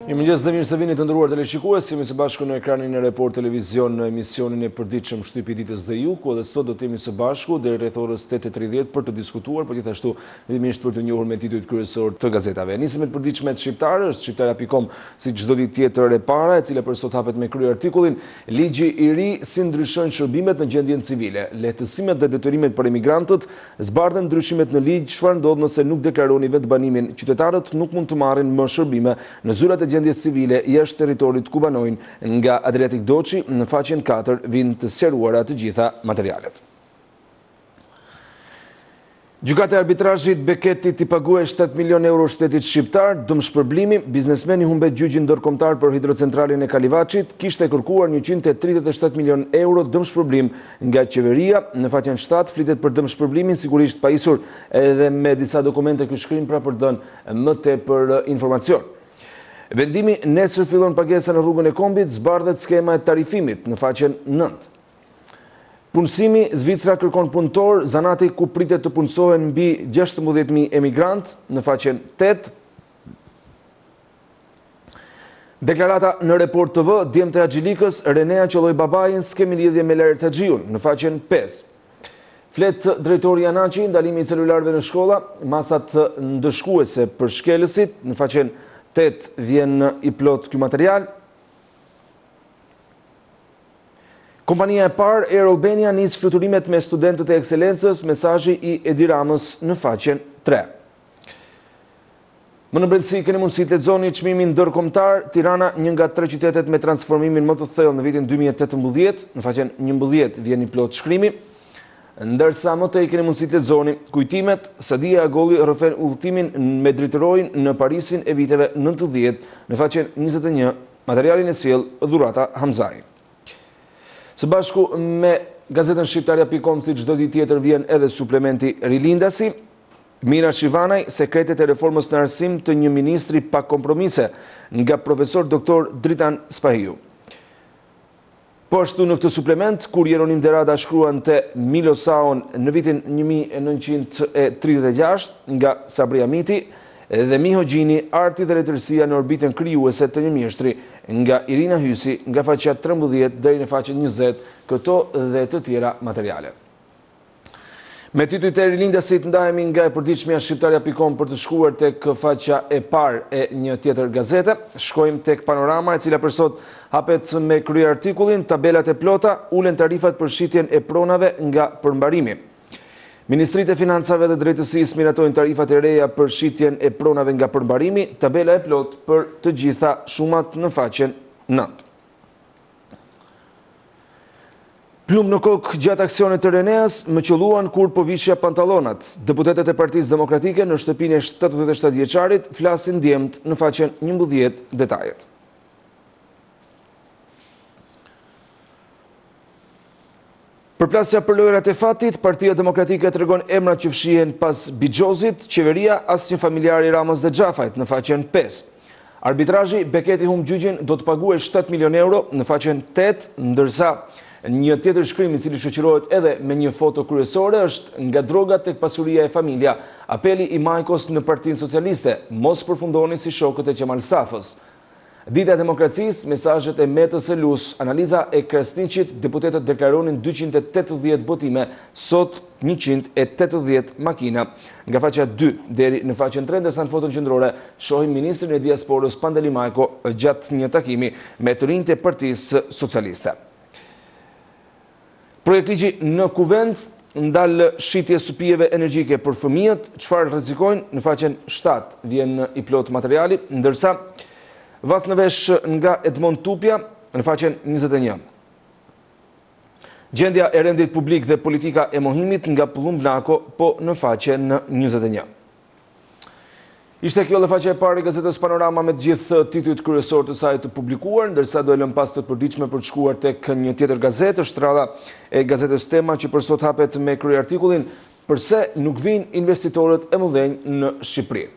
Mirëmëngjes dhe mirë se vini të nderuar teleshikues, jemi së bashku në ekranin e Report Televizion në emisionin e përditshëm Shtypi Ditës dhe ju, ku edhe sot do të jemi së bashku deri rreth orës 8:30 për të diskutuar, por gjithashtu vazhdimisht për të njohur me titujt kryesor të gazetave. Nisim me të përditshmet shqiptare, është shqiptara.com si çdo ditë tjetër e para, e cila për sot hapet me krye artikullin Ligji i ri si ndryshojnë shërbimet në gjendjen civile. Lehtësimet dhe detyrimet për emigrantët, zbardhen ndryshimet në ligj, çfarë ndodh nëse nuk deklaroni vetbanimin. Qytetarët nuk mund të marrin më shërbime në zyrat e gjendjes civile jashtë territorit ku banojnë. Nga Adriatic Doçi në faqen 4 vijnë të sqaruara të gjitha materialet. Gjykata e arbitrazhit Beketit i paguaj 7 milion euro shtetit shqiptar, dëmshpërblimi, biznesmeni humbet gjyqin ndërkombëtar për hidrocentralin e Kalivaçit, kishte kërkuar 137 milion euro dëmshpërblim nga qeveria. Në faqen 7 flitet për dëmshpërblimin, sigurisht pajisur edhe me disa dokumente ky shkrim pra për dhënë më tepër informacion. Vendimi nesër fillon pagesa në rrugën e Kombit, zbardhet skema e tarifimit në faqen 9. Punësimi, Zvicra kërkon punëtor, zanati ku pritet të punësohen mbi 16.000 emigrant në faqen 8. Deklarata në Report TV, djemtë e Axhilikës, Renea qelloi babajin, s'kemi lidhje me Lajert Haxhiun në faqen 5. Flet drejtori Janaçi, ndalimi i celularëve në shkolla, masat ndëshkuese për shkelësit në faqen 8 vjen i plot ky material. Kompania e parë Air Albania nis fluturimet me studentët e ekselencës, mesazhi i Edi Ramës në faqen 3. Më në brendësi keni mundësi të lexoni çmimin ndërkombëtar, Tirana një nga 3 qytetet me transformimin më të thellë në vitin 2018, në faqen 11 vjen i plot shkrimi. Ndërsa më tej keni mundësi të lexoni kujtimet, Sadia Agolli rrëfen udhëtimin me drejtorojnë në Parisin e viteve 90 në faqen 21, materialin e sjell Dhurata Hamzai. Së bashku me gazetën shqiptarja.com si çdo ditë tjetër vjen edhe suplementi Rilindasi. Mira Shivanaj, sekretet e reformës në arsim të një ministri pa kompromise, nga profesor doktor Dritan Spahiu. Po ashtu në këtë suplement, kur Jeronim Derada shkruan të Milo Saon në vitin 1936 nga Sabri Amiti, dhe Miho Gjini, arti dhe letërsia në orbitën krijuese të një mjeshtri, nga Irina Hysi, nga faqja 13 deri në faqen 20, këto dhe të tjera materiale. Me titujt e Rilindasit ndahemi nga e përditshmja shqiptarja.com për të shkuar tek faqja e parë e një tjetër gazete. Shkojmë tek Panorama, e cila për sot hapet me krye artikullin Tabelat e plota, ulen tarifat për shitjen e pronave nga përmbarimi. Ministritë e Financave dhe Drejtësisë miratojnë tarifat e reja për shitjen e pronave nga përmbarimi, tabela e plot për të gjitha shumat në faqen 9. Plumb në kokë gjatë aksionit të Reneas, më qelluan kur po vishja pantallonat. Deputetët e Partisë Demokratike në shtëpinë e 77 vjeçarit flasin djemt në faqen 11 detajet. Përplasja për lojrat e fatit, Partia Demokratike tregon emrat që fshihen pas Bixhozit, qeveria asnjë familjar i Ramos dhe Xhafajt në faqen 5. Arbitrazhi Beketi humb gjyqin do të paguajë 7 milion euro në faqen 8, ndërsa një tjetër shkrim i cili shoqërohet edhe me një foto kryesore është nga drogat tek pasuria e familja. Apeli i Majkos në Partinë Socialiste, mos përfundoni si shokët e Qemal Stafës. Dita e Demokracisë, mesazhet e Metës së Lus, analiza e Krasniqit, deputetët deklaronin 280 votime, sot 180 makina. Nga faqja 2 deri në faqen 3, ndërsa në foton qendrore shohim ministrin e diasporës Pandeli Majko gjatë një takimi me të rinjtë e Partisë Socialiste. Projektligji në Kuvend ndal shitje supijeve energjike për fëmijët, çfarë rrezikojnë, në faqen 7 vjen i plot materiali, ndërsa vath në vesh nga Edmond Tupja në faqen 21. Gjendja e rendit publik dhe politika e mohimit nga Plumbë Nako, po në faqen 21. Ishte kjo dhe faqja e parë e gazetës Panorama me të gjithë titujt kryesor të saj të publikuar, ndërsa do e lëm pas të përditshme për të shkuar tek një tjetër gazetë, është radha e gazetës Tema që për sot hapet me krye artikullin Pse nuk vijnë investitorët e mëdhenj në Shqipëri.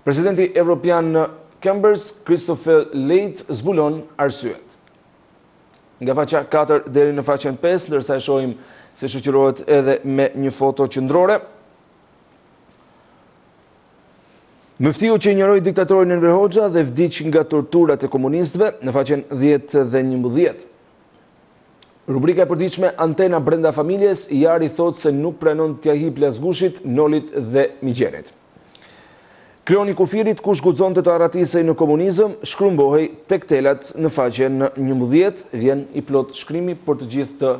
Presidenti Evropian Chambers, Christopher Leit, zbulon arsyet. Nga faqja 4 deri në faqen 5, ndërsa e shohim se shoqërohet edhe me një foto qendrore. Mëftiu që injoroi diktatorin Enver Hoxha dhe vdiq nga torturat e komunistëve në faqen 10 dhe 11. Rubrika e përditshme Antena brenda familjes, Jari thot se nuk pranon t'ia hip Lazgushit, Nolit dhe Migjenit. Kloni kufirit kush guxonte të arratisej në komunizëm, shkrumbohej tek telat në faqen 11, vjen i plot shkrimi për të gjithë të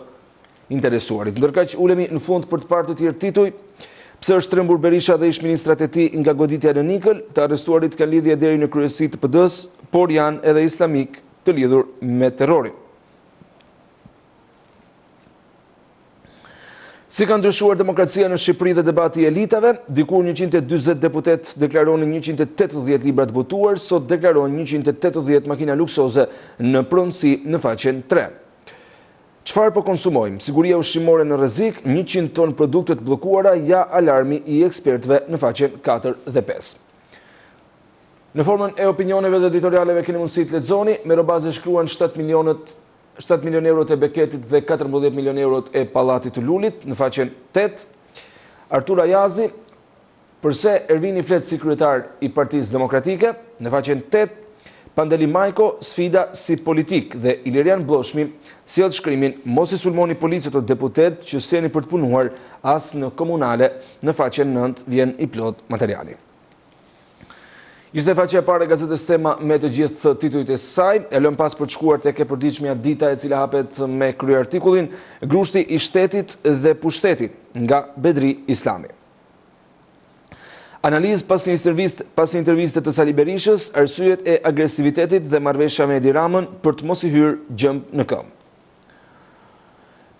interesuarit. Ndërkaq ulemi në fund për të parë të tjerë tituj. Pse është trembur Berisha dhe ish-ministrat e tij nga goditja në Nikël, të arrestuarit kanë lidhje deri në kryesi të PD-s, por janë edhe islamik të lidhur me terrorin. Si ka ndryshuar demokracia në Shqipëri dhe debati i elitave, dikur 140 deputet deklaronin 180 libra të votuar, sot deklarojnë 180 makina luksoze në pronësi në faqen 3. Çfarë po konsumojmë? Siguria ushqimore në rrezik, 100 ton produkte të bllokuara, ja alarmi i ekspertëve në faqen 4 dhe 5. Në formën e opinioneve dhe editorialeve keni mundësi të lexoni, me robazë shkruan 7 milion eurot e Beketit dhe 14 milion eurot e Pallatit të Lulit në faqen 8. Artur Ayazi, përse Ervini flet si kryetar i Partisë Demokratike në faqen 8. Pandeli Majko, sfida si politik, dhe Ilirian Bloshmi sjell shkrimin mos i sulmoni policët o deputet që sjeni për të punuar as në komunale, në faqen 9 vjen i plot materiali. Ishte faqja e parë e gazetës Tema me të gjithë titujt e saj, e lëm pas për të shkuar tek e përditshmja Dita, e cila hapet me kryeartikullin Grushti i shtetit dhe pushtetit nga Bedri Islami. Analizë pas një interviste të Sali Berishës, arsyet e agresivitetit dhe marrëveshja me Edi Ramën për të mos i hyrë gjëmb në këmbë.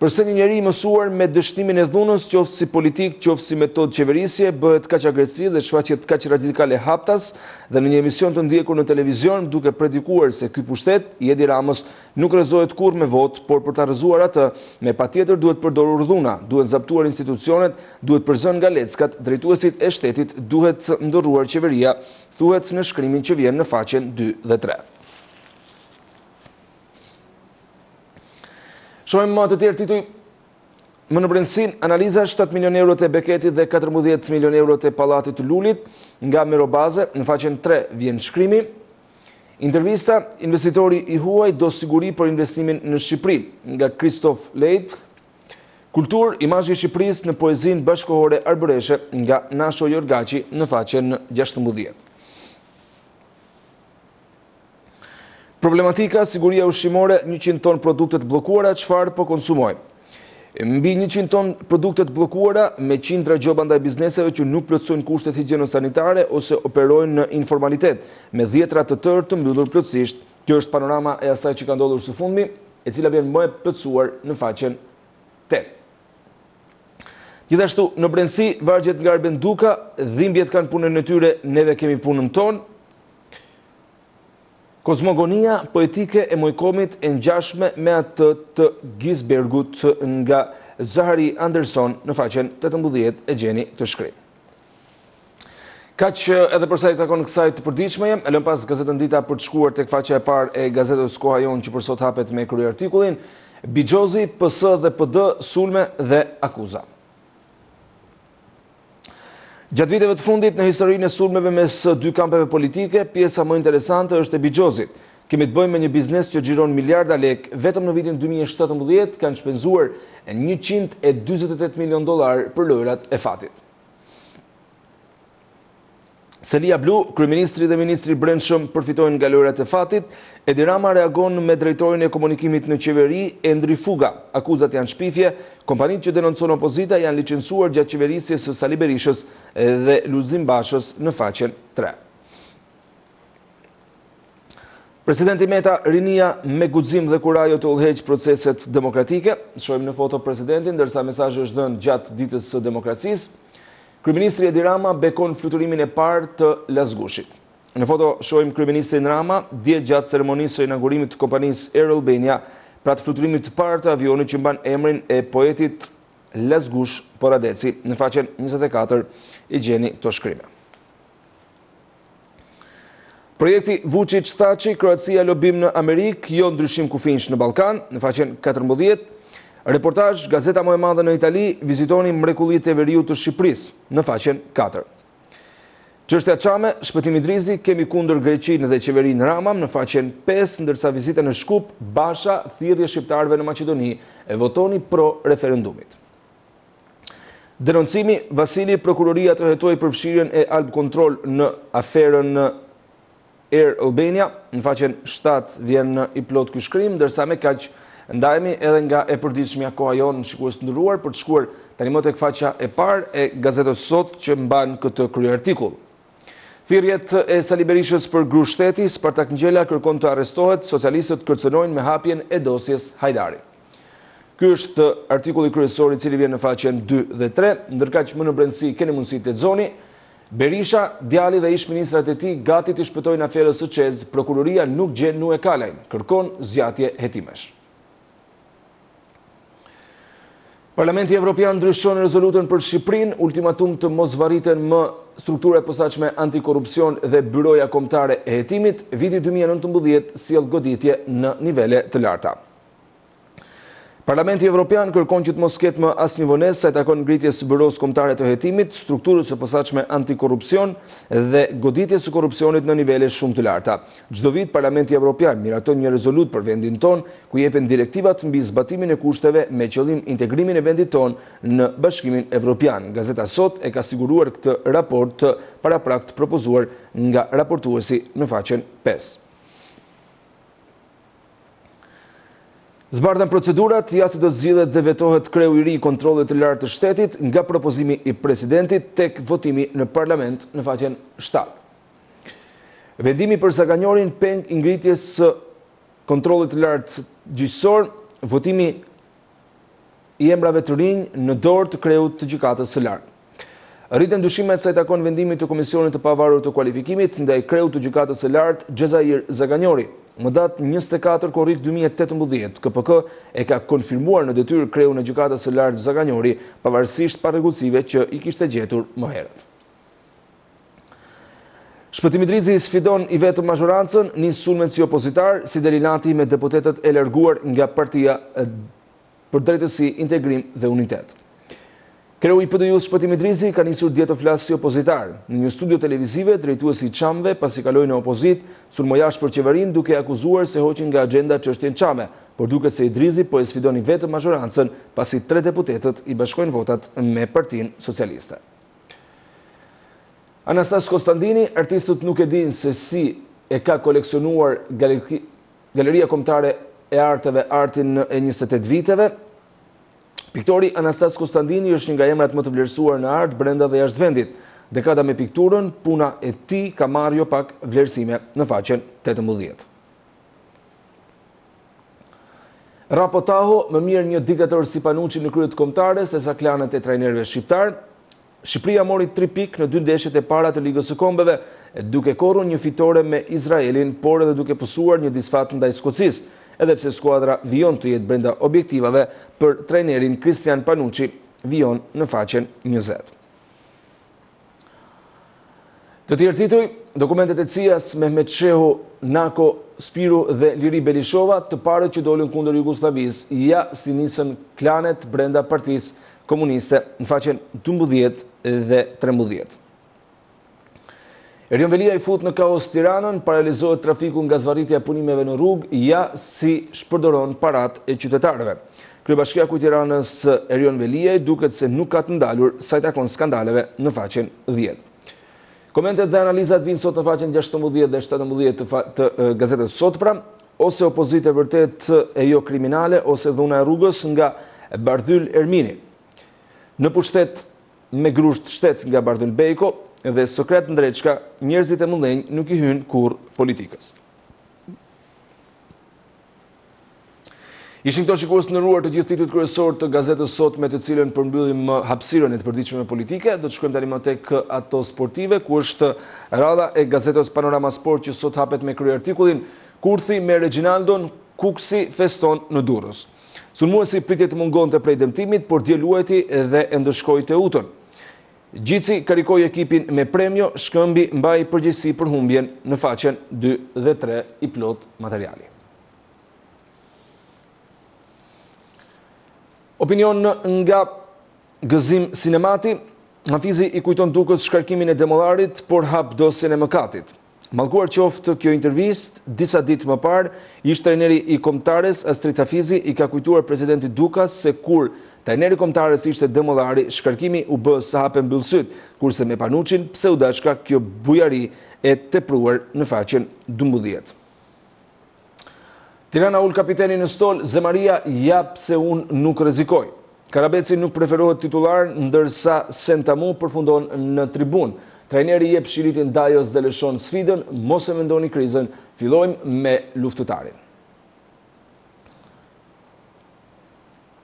Përse një njeri i mësuar me dështimin e dhunës, qoftë si politik, qoftë si metodë qeverisje, bëhet kaq agresiv dhe shfaqet kaq radikale haptas, dhe në një emision të ndjekur në televizion duke predikuar se ky pushtet i Edi Ramës nuk rrezohet kurrë me votë, por për ta rrezuar atë, me patjetër duhet përdorur dhuna, duhet zaptuar institucionet, duhet përzën nga leckat, drejtuesit e shtetit, duhet ndërruar qeveria, thuhet në shkrimin që vjen në faqen 2 dhe 3. Shohim më të tjerë tituj më në brendësi, analiza 7 milion eurot e Beketit dhe 14 milion eurot e Pallatit të Lulit nga Merobaze, në faqen 3 vjen shkrimi. Intervista, investitori i huaj do siguri për investimin në Shqipëri, nga Kristof Lejt. Kultur, imazhi i Shqipërisë në poezinë bashkëkohore arbëreshe, nga Nasho Jorgaçi, në faqen 16. Problematika, siguria ushqimore, 100 ton produkte të bllokuara, çfarë po konsumojmë? Mbi 100 ton produkte të bllokuara me qindra gjoba ndaj bizneseve që nuk plotësojnë kushtet higjieno-sanitare ose operojnë në informalitet, me dhjetra të tërë të mbyllur plotësisht. Kjo është panorama e asaj që ka ndodhur së fundmi, e cila vjen më e plotësuar në faqen 8. Gjithashtu, në brendësi, vargjet nga Arbenduka, dhimbjet kanë punën e tyre, neve kemi punën tonë. Kozmogonia poetike e Mojkomit e ngjashme me atë të Gisbergut nga Zahari Anderson në faqen 18 e gjeni të shkrim. Kaq edhe për sa i takon kësaj të përditshme, e lëm pas gazetën Dita për të shkuar tek faqja e parë e gazetës Koha Jon që për sot hapet me kryeartikullin Bigjozi, PS dhe PD, sulme dhe akuza. Gjatë viteve të fundit në historinë e sulmeve mes dy kampeve politike, pjesa më interesante është e Bigjozit. Kemi të bëjmë me një biznes që xhiron miliarda lek, vetëm në vitin 2017 kanë shpenzuar $148 milion për lojrat e fatit. Selia Blu, kryeministri dhe ministri brendshëm përfitojnë nga lojrat e fatit. Edi Rama reagon me drejtorin e komunikimit në qeveri, Endri Fuga. Akuzat janë shpifje, kompanitë që denoncon opozita janë licencuar gjatë qeverisjes së Sali Berishës dhe Lulzim Bashës në faqen 3. Presidenti Meta rinia me guxim dhe kurajo të udhëheq proceset demokratike. Shohim në foto presidentin, ndërsa mesazhi është dhënë gjatë ditës së demokracisë. Kryeministri Edi Rama bekon fluturimin e parë të Lazgushit. Në foto shohim kryeministrin Rama dje gjatë ceremonisë së inaugurimit të kompanisë Air Albania, pra të fluturimit të parë të avionit që mban emrin e poetit Lazgush Poradeci. Në faqen 24 i gjeni këto shkrime. Projekti Vučić-Thaçi, Kroacia lobim në Amerikë, jo ndryshim kufinç në Ballkan, në faqen 14. Reportazh, Gazeta më e madhe në Itali, vizitoni mrekullitë e veriut të Shqipërisë, në faqen 4. Çështja Çame, shpëtimi Drizi, kemi kundër Greqinë dhe qeverinë Ramam në faqen 5, ndërsa vizita në Shkup, Basha, thirrje shqiptarëve në Maqedoni e votoni pro referendumit. Denoncimi, Vasili, prokuroria të hetoi përfshirjen e Alb Control në aferën Air Albania, në faqen 7 vjen i plot ky shkrim, ndërsa me kaq ndajemi edhe nga e përditshmja koha jonë shikues të nderuar për të shkuar tani më tek faqa e parë e gazetës Sot që mban këtë kryeartikull. Thirrjet e Sali Berishës për gru shteti, Spartak Ngjela kërkon të arrestohet, socialistët kërcënojnë me hapjen e dosjes Hajdari. Ky është artikulli kryesor i cili vjen në faqen 2 dhe 3, ndërkaq më në brendësi keni mundësi të lexoni. Berisha, djali dhe ish ministrat e tij gati të shpëtojnë aferën së Çez, prokuroria nuk gjen Nue Kalajn, kërkon zgjatje hetimesh. Parlamenti Evropian ndryshon rezolutën për Shqipërinë, ultimatum të mos varriten më struktura e posaçme antikorrupsion dhe byroja kombëtare e hetimit, viti 2019 sjell goditje në nivele të larta. Parlamenti Evropian kërkon që të mos ketë më asnjë vonesë sa i takon ngritjes së byros kombëtare të hetimit, strukturës së posaçme antikorrupsion dhe goditjes së korrupsionit në nivele shumë të larta. Çdo vit Parlamenti Evropian miraton një rezolut për vendin ton, ku jepen direktivat mbi zbatimin e kushteve me qëllim integrimin e vendit ton në Bashkimin Evropian. Gazeta Sot e ka siguruar këtë raport të paraprakt propozuar nga raportuesi në faqen 5. Zbardhen procedurat, jasi do të zgjidhet dhe vetohet kreu i ri i kontrollit të lartë të shtetit nga propozimi i presidentit tek votimi në parlament në faqen 7. Vendimi për Zaganjorin peng i ngritjes së kontrollit të lartë gjyqësor, votimi i emrave të rinj në dorë të kreut të gjykatës së lartë. Rriten dyshimet sa i takon vendimit të Komisionit të Pavarur të Kualifikimit ndaj kreut të gjykatës së lartë Xhezair Zaganjori. Më datë 24 korrik 2018, KPK e ka konfirmuar në detyrë kreun e gjykatës së lartë Zaganjori, pavarësisht parregullsive që i kishte gjetur më herët. Shpëtimi Drizi sfidon i vetëm mazhorancën, nis sulmen si opozitar, si delinati me deputetët e larguar nga Partia për Drejtësi, Integrim dhe Unitet. Kreu i PD-s Shpëtimi Drizi ka nisur dje të flasë si opozitar. Në një studio televizive, drejtuesi i Çamve, pasi kaloi në opozit, sulmojash për qeverinë duke akuzuar se hoqin nga agenda çështjen Çame, por duket se Drizi po e sfidoni vetëm mazhorancën, pasi 3 deputetët i bashkojnë votat me Partinë Socialiste. Anastas Konstantini, artistët nuk e dinë se si e ka koleksionuar Galeria Kombëtare e Arteve artin e 28 viteve. Piktori Anastas Konstantini është një nga emrat më të vlerësuar në art brenda dhe jashtë vendit. Dekada me pikturën, puna e tij ka marrë jo pak vlerësime në faqen 18. Rapo Taho, më mirë një diktator si Panuçi në kryet kombëtare se sa klanet e trajnerëve shqiptar. Shqipëria mori 3 pikë në 2 ndeshjet e para të Ligës së Kombeve, duke korrur një fitore me Izraelin, por edhe duke pësuar një disfat ndaj Skocisë, edhe pse skuadra vijon të jetë brenda objektivave për trajnerin Kristian Panuçi, vijon në faqen 20. Të tjerë tituj, dokumentet e CIA-s Mehmet Shehu, Nako Spiru dhe Liri Belishova, të parët që dolën kundër Jugosllavisë, ja si nisën klanet brenda Partisë Komuniste në faqen 12 dhe 13. Erion Velia i fut në kaos Tiranën, paralizohet trafiku nga zvarritja e punimeve në rrugë, ja si shpërdoron parat e qytetarëve. Kryebashkiaku i Tiranës Erion Velia duket se nuk ka të ndalur sa i takon skandaleve në faqen 10. Komentet dhe analizat vinë sot në faqen 16 dhe 17 të gazetës Sot pra, ose opozitë e vërtet e jo kriminale, ose dhuna e rrugës nga Bardhyl Ermini. Në pushtet me grusht shtet nga Bardhyl Bejko, dhe Sokrat Ndreçka, njerëzit e mëdhenj nuk i hynë kur politikës. Ishin këto shikues të nderuar të gjithë titujt kryesor të gazetës Sot me të cilën përmbyllim hapësirën e të përditshme politike. Do të shkojmë tani më tek ato sportive, ku është radha e gazetës Panorama Sport që sot hapet me kryeartikullin Kurthi me Reginaldon, Kuksi feston në Durrës. Sulmuesi pritje të mungonte prej dëmtimit, por dje luajti dhe e ndëshkoi Teutën. Gjici karikoi ekipin me premio, Shkëmbi mbaj përgjegjësi për humbjen në faqen 2 dhe 3 i plot materiali. Opinion nga Gëzim Sinemati, Hafizi i kujton Dukës shkarkimin e demollarit, por hap dosjen e mëkatit. Mallkuar qoftë kjo intervistë, disa ditë më parë, ish trajneri i Kombëtares Astrid Hafizi i ka kujtuar presidentit Dukas se kur trajneri Kombëtares ishte demollari, shkarkimi u bë sa hape mbyll syt, kurse me Panuçin pse u dashka kjo bujari e tepruar në faqen 12. Tirana ul kapitenin në stol, Zemaria jap se unë nuk rrezikoj. Karabeci nuk preferohet titular, ndërsa Sentamu përfundon në tribun. Trajneri jep shiritin Dajos dhe lëshon sfidën, mos e mendoni krizën, fillojmë me luftëtarin.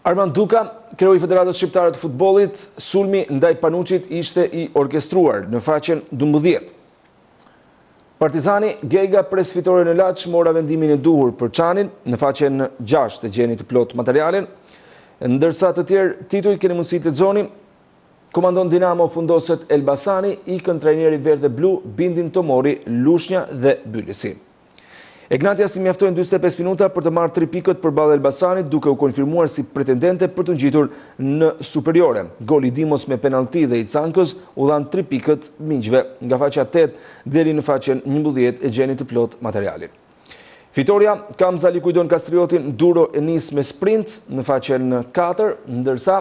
Armand Duka, kreu i Federatës Shqiptare të Futbollit, sulmi ndaj Panuçit ishte i orkestruar në faqen 12. Partizani Gega pres fitore në Laç mora vendimin e duhur për Çanin, në faqen 6 të gjeni të plot materialin. Ndërsa të tjerë tituj keni mundësi të lexoni. Komandon Dinamo fundoset Elbasani, ikën trajneri verdhe blu, bindin Tomori, Lushnja dhe Bylisi. Egnatia si mjaftojnë 45 minuta për të marrë 3 pikët përballë Elbasanit, duke u konfirmuar si pretendente për të ngjitur në superiore. Goli Dimos me penalti dhe i Cankës u dhan 3 pikët miqve nga faqa 8 deri në faqen 11 e gjeni të plot materialin. Fitoria, Kamza likuidon Kastriotin, Duro e nis me sprint në faqen 4, ndërsa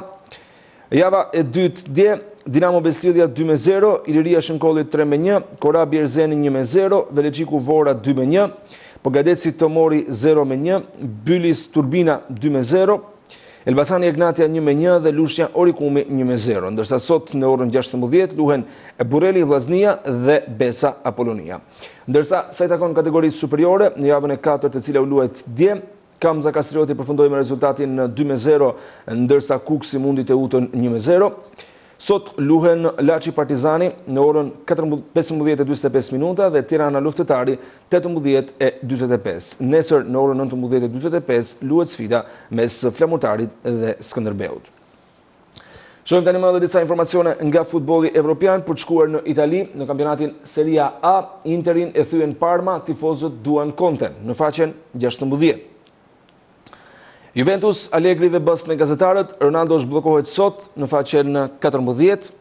java e dytë dje, Dinamo Besilja 2-0, Iliria Shënkolli 3-1, Korabi Erzeni 1-0, Veleqiku Vora 2-1, Pogadeci Tomori 0-1, Bylis Turbina 2-0, Elbasani Egnatia 1-1 dhe Lushnja Orikumi 1-0, ndërsa sot në orën 16 luhen Bureli Vllaznia dhe Besa Apolonia. Ndërsa sa i takon kategorisë superiore, në javën e 4 e cila u luhet dje, Kamza Kastrioti përfundoi me rezultatin 2-0, ndërsa Kuksi mundi të utën 1-0. Sot luhen Laçi Partizani në orën 15:45 minuta dhe Tirana Luftëtari 18:45. Nesër në orën 19:45 luhet sfida mes Flamurtarit dhe Skënderbeut. Shohim tani më edhe disa informacione nga futbolli evropian për të shkuar në Itali në kampionatin Serie A. Interin e thyen Parma, tifozët duan Conten në faqen 16. Juventus Allegri dhe bës me gazetarët, Ronaldo zhbllokohet sot në faqen 14.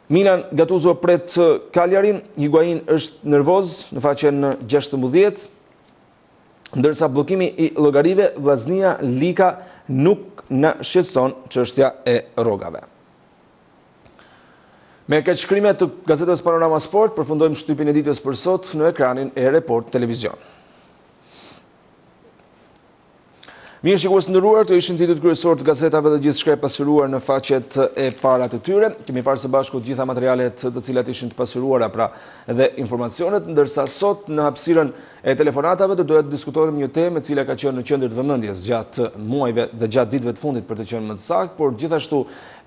Milan Gattuso pret Cagliarin, Higuain është nervoz në faqen 16. Ndërsa bllokimi i llogarive, Vllaznia Lika nuk na shqetëson çështja e rrogave. Me këtë shkrimet të gazetës Panorama Sport, përfundojmë shtypin e ditës për sot në ekranin e Report Televizion. Mirë shikues të nderuar, të ishin titujt kryesor të gazetave dhe gjithçka e pasuruar në faqet e para të tyre. Kemi parë së bashku të gjitha materialet të cilat ishin të pasuruara, pra edhe informacionet, ndërsa sot në hapësirën e telefonatave do doja të diskutojmë një temë e cila ka qenë në qendër të vëmendjes gjatë muajve dhe gjatë ditëve të fundit për të qenë më të saktë, por gjithashtu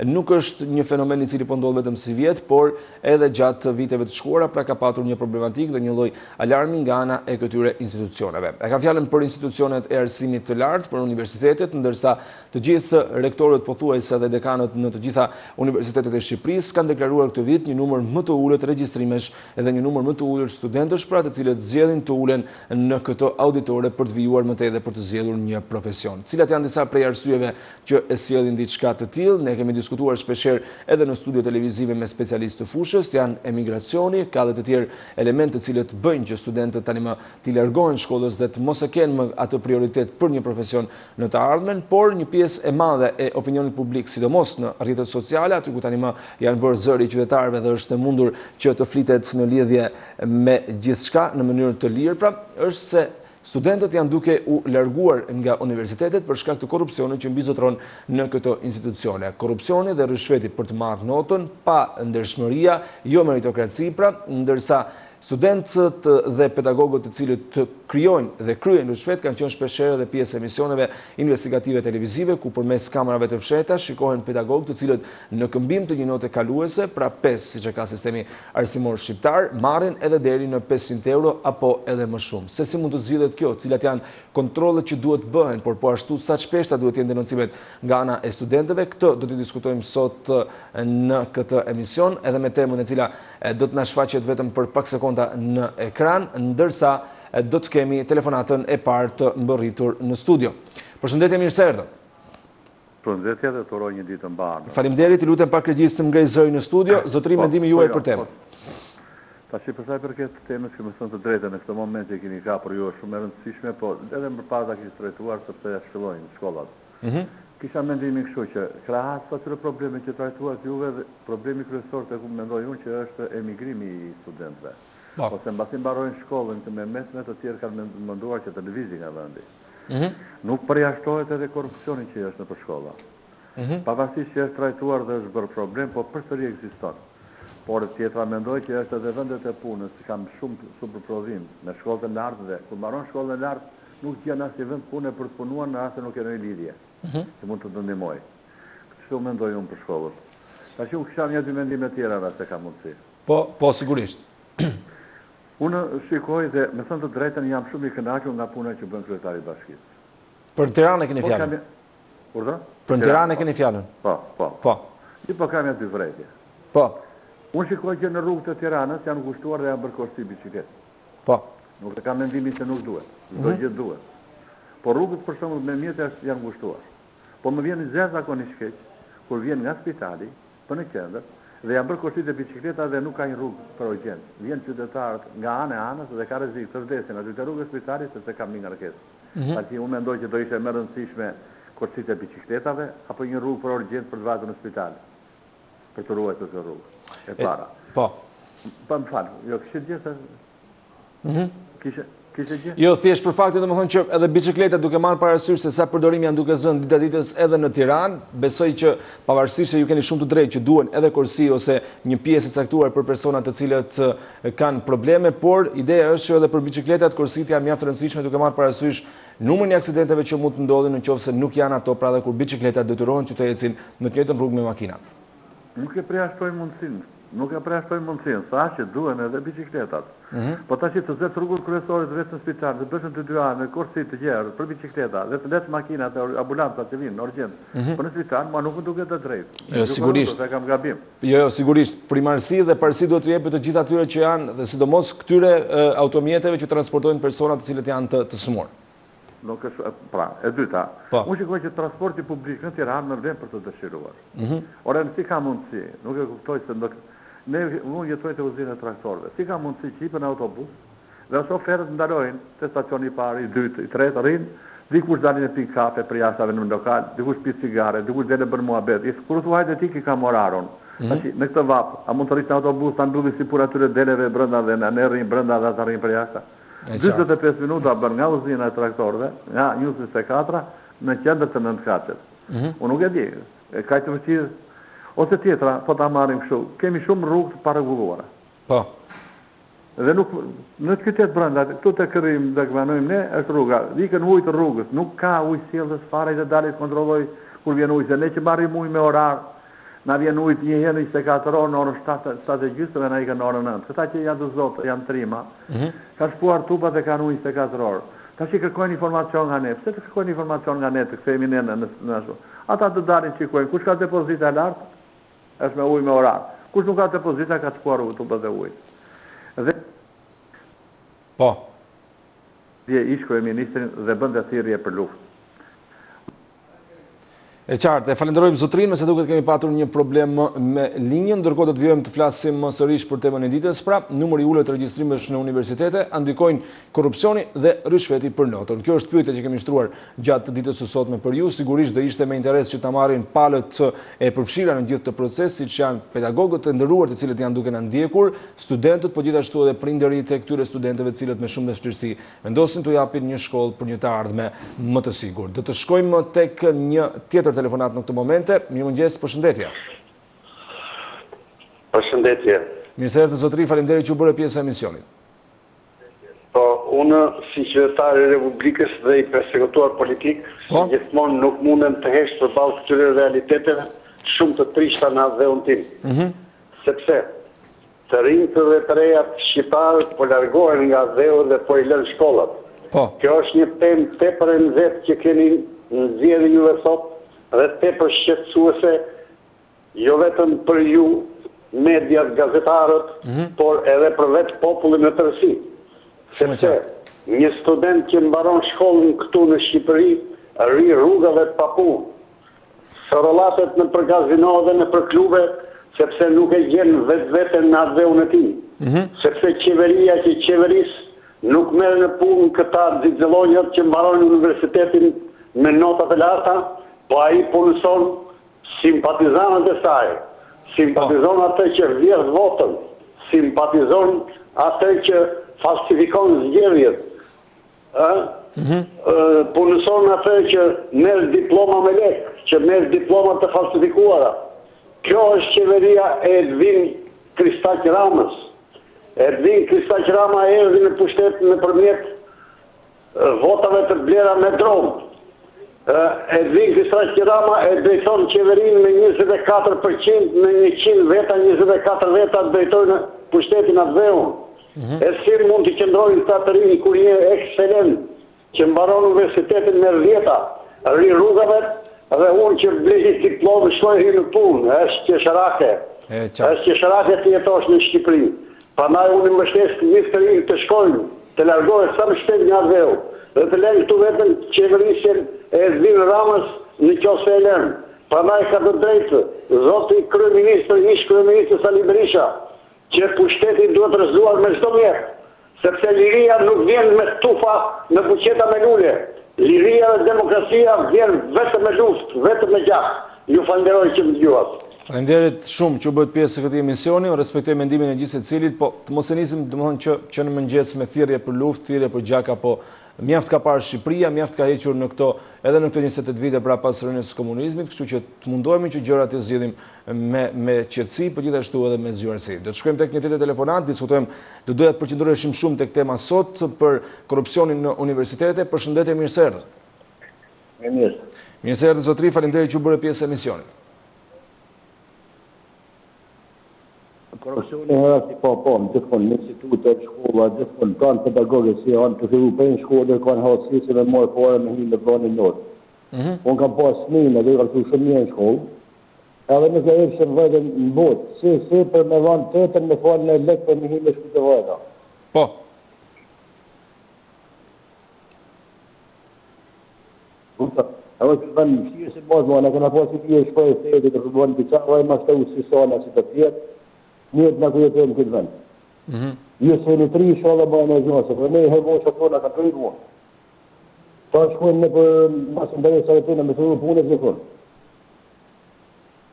nuk është një fenomen i cili po ndodh vetëm si vjet, por edhe gjatë viteve të shkuara, pra ka patur një problematikë dhe një lloj alarmi nga ana e këtyre institucioneve. E kam fjalën për institucionet e arsimit të lartë, për universitetet, ndërsa të gjithë rektorët pothuajse dhe dekanët në të gjitha universitetet e Shqipërisë kanë deklaruar këtë vit një numër më të ulët regjistrimesh edhe një numër më të ulët studentësh, pra të cilët zgjedhin të ulen në këto auditore për të vijuar më tej dhe për të zgjedhur një profesion. Cilat janë disa prej arsyeve që e sjellin diçka të tillë? Ne kemi diskutuar shpeshherë edhe në studio televizive me specialistë të fushës, janë emigracioni, ka edhe të tjerë elemente të cilët bëjnë që studentët tani më të largohen shkollës dhe të mos e kenë më atë prioritet për një profesion në të ardhmen, por një pjesë e madhe e opinionit publik, sidomos në rrjetet sociale, aty ku tani më janë bërë zëri qytetarëve dhe është e mundur që të flitet në lidhje me gjithçka në mënyrë të lirë, pra është se studentët janë duke u larguar nga universitetet për shkak të korrupsionit që mbizotron në këto institucione. Korrupsioni dhe rishveti për të marrë notën, pa ndershmëria, jo meritokraci, pra, ndërsa studentët dhe pedagogët të cilët krijojnë dhe kryejnë rishvet kanë qenë shpeshherë edhe pjesë e emisioneve investigative televizive ku përmes kamerave të fshehta shikohen pedagogë të cilët në këmbim të një note kaluese, pra 5 siç e ka sistemi arsimor shqiptar, marrin edhe deri në 500 euro apo edhe më shumë. Se si mund të zgjidhet kjo, cilat janë kontrollet që duhet bëhen, por po ashtu sa shpeshta duhet të jenë denoncimet nga ana e studentëve, këtë do të diskutojmë sot në këtë emision, edhe me temën e cila do të na shfaqet vetëm për pak sekonda në ekran, ndërsa do të kemi telefonatën e parë të mbërritur në studio. Përshëndetje, mirë se erdhët. Përshëndetje dhe të uroj një ditë mbarë. Faleminderit, i lutem pak regjistë të ngrej zërin në studio. Zotëri, mendimi juaj për temën. Tash për sa i përket temës që më thënë të drejtën në këtë moment që keni ka për ju është shumë e rëndësishme, po edhe më parë ta kishte trajtuar sepse ja shfillojnë shkollat. Kisha mendimin kështu që krahas atyre probleme që trajtuat juve, problemi kryesor tek ku mendoj unë që është emigrimi i studentëve. Ose mbasi mbarojnë shkollën që me mesme të tjerë kanë menduar që të lëvizin nga vendi. Nuk përjashtohet edhe korrupsioni që është nëpër shkolla. Pavarësisht që është trajtuar dhe është bërë problem, po përsëri ekziston. Por tjetra mendoj që është edhe vendet e punës që kanë shumë superprodhim me shkollët e lartë dhe kur mbaron shkollën e lartë nuk gjen asnjë vend pune për të punuar në rast se nuk kanë një lidhje që mund të ndihmoj. Kështu mendoj unë për shkollën. Tash unë kisha një dy mendime tjera nëse ka mundësi. Po sigurisht. Unë shikoj dhe me thënë të drejtën jam shumë i kënaqur nga puna që bën kryetari i bashkisë. Për Tiranë keni fjalën. Urdhë? Për Tiranë keni fjalën. Po. I po kam dy vërejtje. Po. Unë shikoj që në rrugët e Tiranës janë ngushtuar dhe janë bërë korsi biçikletë. Po. Nuk e kam mendimin se nuk duhet. Çdo gjë duhet. Po rrugët për shembull me mjetë janë ngushtuar. Po më vjen zakonisht keq kur vjen nga spitali për në qendër dhe janë bërë korsit e biçikletave dhe nuk ka një rrugë për urgjencë. Vjen qytetarët nga anë e anës dhe ka rrezik të vdesin aty te rruga e spitalit sepse ka një ngarkesë. Pasi unë mendoj që do ishte më rëndësishme korsit e biçikletave apo një rrugë për urgjencë për të vajtur në spital. Për të ruajtur këtë rrugë. E para. Po. Pa më falë, jo kishte gjë Kishte gjë? Jo, thjesht për faktin domethënë që edhe biçikletat duke marrë parasysh se sa përdorim janë duke zënë ditës edhe në Tiranë, besoj që pavarësisht se ju keni shumë të drejtë që duhen edhe korsi ose një pjesë e caktuar për persona të cilët kanë probleme, por ideja është që edhe për biçikletat korsitë janë mjaft rëndësishme duke marrë parasysh numrin e aksidenteve që mund të ndodhin nëse nuk janë ato pra dhe kur biçikletat detyrohen që të ecin në të njëjtën rrugë me makinat. Nuk e përjashtoj mundësinë, sa që duhen edhe biçikletat. Po tash të zet rrugën kryesore të vetë në spital, të bëshën të dy anë, korsi të gjerë për biçikleta, dhe të lësh makinat e ambulancat që vinë në urgjencë. Po në spital, ma nuk më duket të drejtë. Jo, sigurisht. Kam gabim. Jo, sigurisht. Primarësi dhe parësi duhet të jepet të gjithë atyre që janë dhe sidomos këtyre automjeteve që transportojnë persona të cilët janë të sëmurë. Nuk është, pra, e dyta, unë shikoj që transporti publik në Tiranë më vlen për të dëshiruar. Ora si ka mundësi, nuk e kuptoj se unë jetoj të uzinë e traktorëve, si ka mundësi që hipën autobus dhe shoferët ndalojnë të stacioni i parë, i dytë, i tretë, rrinë, dikush dalin e pinë kafe për jashtëve në lokal, dikush pi cigare, dikush dele bën muhabet. Kur thu hajde ti ki ka moraron. Në këtë vap, a mund të rritë në autobus, të mbyllin si pur atyre deleve brenda dhe ne rrinë brenda dhe ata rrinë për jashtë. 25 minuta bërë nga uzina e traktorëve, nga 24 në qendër të nëntëkaqet. Unë nuk e di, ka të vështirë, ose tjetra, po ta marrim kështu, kemi shumë rrugë të parregulluara. Po. Dhe nuk, në qytet brenda, këtu të kërrim dhe këmanojmë ne, është rruga, dikën ujë të rrugës, nuk ka ujë sjellës fare dhe dalit kontrolloj kur vjen ujë, se ne që marrim ujë me orar, na vjen ujë një herë 24 orë në orën 7:30 dhe na ikën në orën 9. Këta që janë të zotë, janë trima, ka shpuar tupat e kanë ujë 24 orë. Tash i kërkojnë informacion nga ne. Pse të kërkojnë informacion nga ne të kthehemi ne në ashtu? Ata të dalin shikojnë, kush ka depozita lart, është me ujë me orar. Kush nuk ka depozita ka shpuar tupat e ujit. Dhe po. Dhe ish kryeministrin dhe bën thirrje për luftë. E qartë, falenderojmë zotrin, se duket kemi patur një problem me linjën, ndërkohë do të vijojmë të flasim sërish për temën e ditës. Pra, numri ulët të regjistrimesh në universitete ndikojnë korrupsioni dhe rishveti për notën. Kjo është pyetja që kemi shtruar gjatë ditës së sotme për ju. Sigurisht do ishte me interes që ta marrin palët e përfshira në gjithë të proces, siç janë pedagogët e nderuar të cilët janë duke na ndjekur, studentët, po gjithashtu edhe prindërit e këtyre studentëve të cilët me shumë vështirësi vendosin të japin një shkollë për një të ardhme më të sigurt. Do të shkojmë tek një tjetër telefonat në këtë momente. Mirëmëngjes, përshëndetje. Përshëndetje. Mirë se erdhët zotëri, faleminderit që u bëre pjesë e emisionit. Po, unë si qytetar i Republikës dhe i persekutuar politik, gjithmonë nuk mundem të hesh përballë këtyre realiteteve shumë të trishta në adheun tim. Sepse të rinjtë dhe të rejat shqiptarë po largohen nga adheu dhe po i lënë shkollat. Kjo është një temë tepër e nxehtë që keni nxjerrë juve sot dhe tepër shqetësuese, jo vetëm për ju, mediat, gazetarët, por edhe për vetë popullin e tërësi. Sepse një student që mbaron shkollën këtu në Shqipëri, rri rrugave pa punë. Sorollatet në për gazino dhe në për klube, sepse nuk e gjenë vetë në atë dheun e tij. Sepse qeveria që qeveris nuk merr në punë këta xixëllonjët që mbarojnë universitetin me notat e larta, po ai punëson simpatizanët e saj, simpatizon atë që vjedh votën, simpatizon atë që falsifikon zgjedhjet, punëson atë që merr diploma me lekë, që merr diploma të falsifikuara. Kjo është qeveria e Edvin Kristaq Ramës. Edvin Kristaq Rama erdhi në pushtet nëpërmjet votave të blera me dronë. Edvin Kristaq Rama e drejton qeverinë me 24%, me 100 veta, 24 veta drejtojnë pushtetin atë dheun. E si mund të qëndrojnë këta të rinj kur një ekscelent që mbaron universitetin me 10, rri rrugave dhe unë që blejit diplomë shkoj hi në punë, është qesharake. Është qesharake të jetosh në Shqipëri. Prandaj unë mbështes gjithë të rinj të shkojnë, të largohet sa më shpejt nga dheu, dhe të lënë këtu vetëm qeverisjen e Edvin Ramës në qoftë e lënë. Prandaj ka të drejtë zoti kryeministër, ish kryeministri Sali Berisha, që pushteti duhet rrëzuar me çdo mjet, sepse liria nuk vjen me tufa në buqeta me lule. Liria dhe demokracia vjen vetëm me luftë, vetëm me gjak. Ju falenderoj që më dëgjuat. Faleminderit shumë që u bët pjesë e këtij emisioni, unë respektoj mendimin e gjithë secilit, po të mos e nisim domethënë që në mëngjes me thirrje për luftë, thirrje për gjak apo mjaft ka parë Shqipëria, mjaft ka hequr në këto edhe në këto 28 vite pra pas rënies së komunizmit, kështu që të mundohemi që gjërat të zgjidhim me qetësi, por gjithashtu edhe me zgjuarësi. Do të shkojmë tek një tjetër telefonat, diskutojmë, do doja të përqendroheshim shumë tek tema sot për korrupsionin në universitete. Përshëndetje, mirë se erdhët. Mirë. Mirë se erdhët zotri, faleminderit që u bëre pjesë e emisionit. Korrupsioni hera si po, gjithmonë në institute, shkolla, gjithmonë kanë pedagogë si janë të fillu për një shkollë, kanë hapësirë me marrë fare me hinë në vranin notë. Unë kam pas fëmijë, dhe kam thënë shumë mirë në shkollë. Edhe nëse efshin vëdën në botë, si për me vanë tetën me falë në lekë për me hinë në shku të vëda. Po. Edhe që vënë në shirë si bazë, në këna pas i tje shkoj e thejtë, të përbonë në qara, ma shtë u si sana si të tjetë, njëtë në kujetojnë këtë vend. Jo se në 3 shala bajnë e gjënë, se për ne i hermonë që ato në kanë të rritë. Ta shkojnë në për masë në dërejtë sa e të në me të punët në kënë.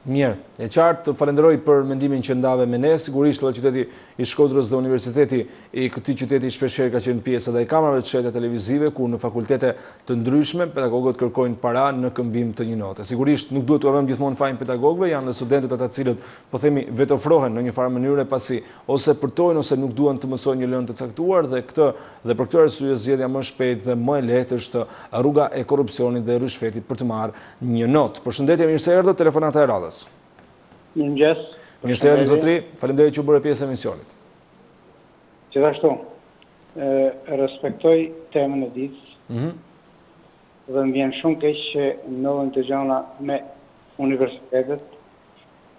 Mirë, e qartë, të falenderoj për mendimin që ndave me ne, sigurisht edhe qyteti i Shkodrës dhe universiteti i këtij qyteti shpeshherë ka qenë pjesë edhe i kamerave të shtete televizive, ku në fakultete të ndryshme pedagogët kërkojnë para në këmbim të një note. Sigurisht nuk duhet të avëm gjithmonë fajin pedagogëve, janë dhe studentët ata cilët po themi vetofrohen në një farë mënyre pasi ose përtojnë ose nuk duan të mësojnë një lëndë të caktuar dhe për këtë arsye zgjedhja më shpejt dhe më e lehtë është rruga e korrupsionit dhe rishfetit për të marrë një notë. Përshëndetje, mirë se erdhët, telefonata e radhës. Mirëmëngjes. Mirë se erdhët zotri, faleminderit që u bëre pjesë e emisionit. Gjithashtu, respektoj temën e ditës dhe më vjen shumë keq që ndodhen të gjëra me universitetet,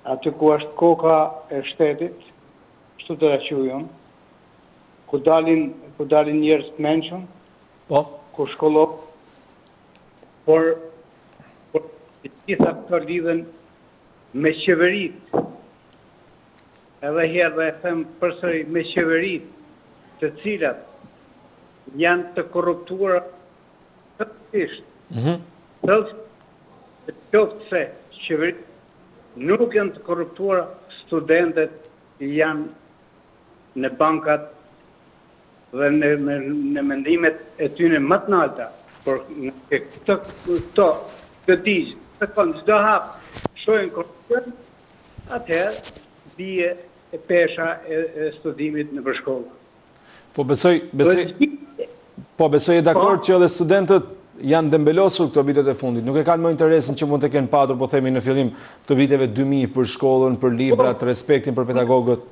aty ku është koka e shtetit, kështu të quajmë, ku dalin njerëz të mençur, ku shkollok, por të gjitha këto lidhen me qeverit, edhe herë dhe e them përsëri me qeverit, të cilat janë të korruptuara totalisht. Të qoftë se qeverit nuk janë të korruptuara, studentët janë në bankat dhe në mendimet e tyre më të larta, por këtë digjë, çdo hap shojnë korrupsion, atëherë bie e pesha e studimit në përshkollë. Po besoj e dakord që edhe studentët janë dembelosur këto vitet e fundit. Nuk e kanë më interesin që mund të kenë patur, po themi në fillim të viteve 2000 për shkollën, për librat, respektin për pedagogët.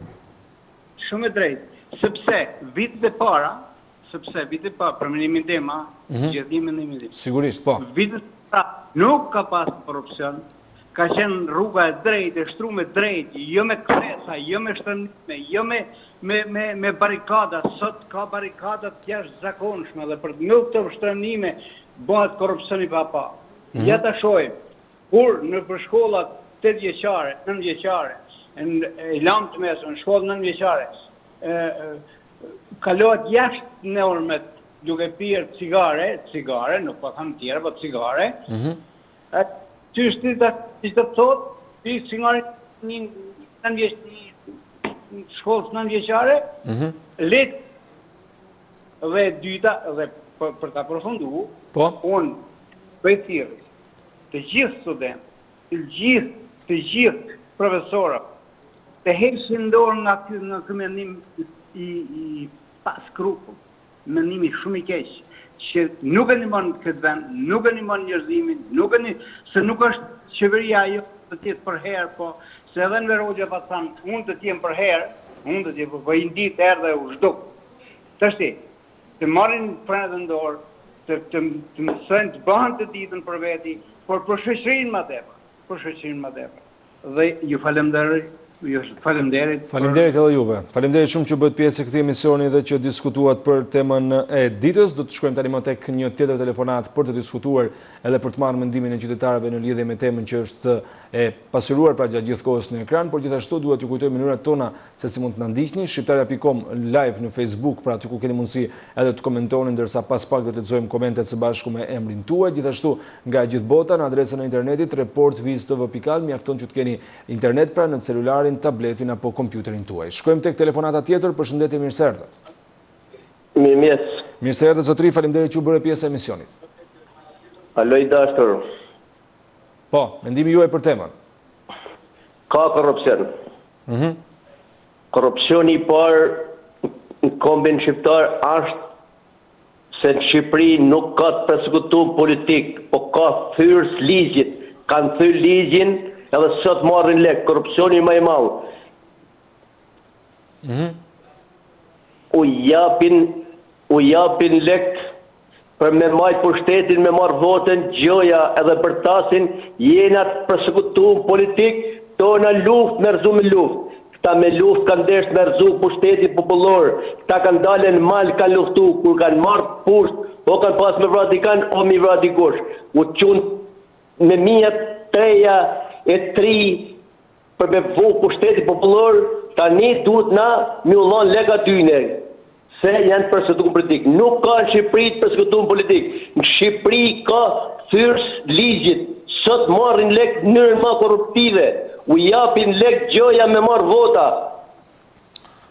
Shumë e drejtë, sepse vitet e para, për mendimin tim, gjithimin e mendim. Sigurisht, po. Vitet e para nuk ka pas korrupsion, ka qenë rruga e drejtë, e shtruar drejt, jo me kresa, jo me shtrëngime, jo me barikada. Sot ka barikada të jashtëzakonshme dhe për të këto shtrëngime bëhet korrupsioni pa. Ja ta shohim. Kur në për shkollat 8 vjeçare, 9 vjeçare, në lamë të mesme, në shkollë 9 vjeçare, kalohet jashtë normet duke pirë cigare, nuk po tham tjera, po cigare, ty është të thotë, pi cigare një shkollës 9 vjeçare, letë dhe dyta, dhe për ta përfundu, unë bëjt thirrës, të gjithë studentë, të gjithë profesorët, të heqin dorë nga ky mendim i pas skrupull, mendimi shumë i keq, që nuk e ndihmon këtë vend, nuk e ndihmon njerëzimin, se nuk është qeveria ajo të tjetë për herë, po se edhe në Verogja pa thanë, unë të tjenë për herë, unë të tjenë për i nditë erë dhe u zhduk. Tashti, të marrin frenet në dorë, të mësojnë të bëhen të ditën për veti, por për shoqërinë më tepër. Dhe ju falenderoj. Faleminderit edhe juve. Faleminderit shumë që bëhet pjesë e këtij emisioni dhe që diskutuat për temën e ditës. Do të shkojmë tani më tek një tjetër telefonat për të diskutuar edhe për të marrë mendimin e qytetarëve në lidhje me temën që është e pasuruar pra gjatë gjithë kohës në ekran, por gjithashtu duhet ju kujtoj mënyrat tona se si mund të na ndiqni. Shqiptaria.com live në Facebook, pra aty ku keni mundësi edhe të komentoni, ndërsa pas pak do të lexojmë komentet së bashku me emrin tuaj. Gjithashtu nga gjithë bota në adresën e internetit reportviztv.al, mjafton që të keni internet pra në celularin, tabletin apo kompjuterin tuaj. Shkojmë tek telefonata tjetër. Përshëndetje, mirë se erdhët. Mirë se erdhët zotëri, faleminderit që u bëre pjesë e emisionit. Alo i dashur. Po, mendimi juaj për temën. Ka korrupsion. Korrupsioni i parë në kombin shqiptar është se në Shqipëri nuk ka të përsekutuar politik, po ka thyrës ligjit. Kanë thyrë ligjin edhe sot marrin lek, korrupsioni më i madh. U japin lek për me majt pushtetin, me marrë votën, gjoja edhe për tasin, jena të përsekutuar politik, tona luftë me rëzu me luftë. Këta me luftë kanë desht me rëzu pushtetin popullor, këta kanë dalën mal, kanë luftu, kur kanë marrë pusht, o kanë pas me vratikan, o mi vratikush. U qunë me mijat treja e tri për me vu pushtetit popullor, tani duhet na mi ullon lega tyne, se janë përsekutuar politik. Nuk ka në Shqipëri të përsekutuar politik. Në Shqipëri ka thyrës ligjit, sot marrin lek në mënyrën më korruptive, u japin lek gjoja me marrë vota.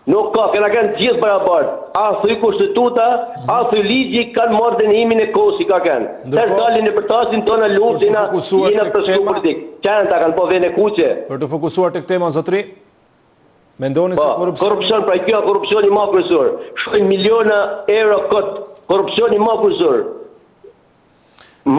Nuk ka, këna kanë gjithë barabartë. A thuj konstituta, a thuj ligji, kanë marrë dënimin e kohës i ka kanë. Tërë dalin e përtasin tona luftë, jena përsekutuar politik. Qanë ta kanë po vene kuqe. Për të fokusuar tek tema, zotri, mendoni se korrupsion, pra kjo korrupsioni më kryesor. Shkojnë miliona euro kot, korrupsioni më kryesor.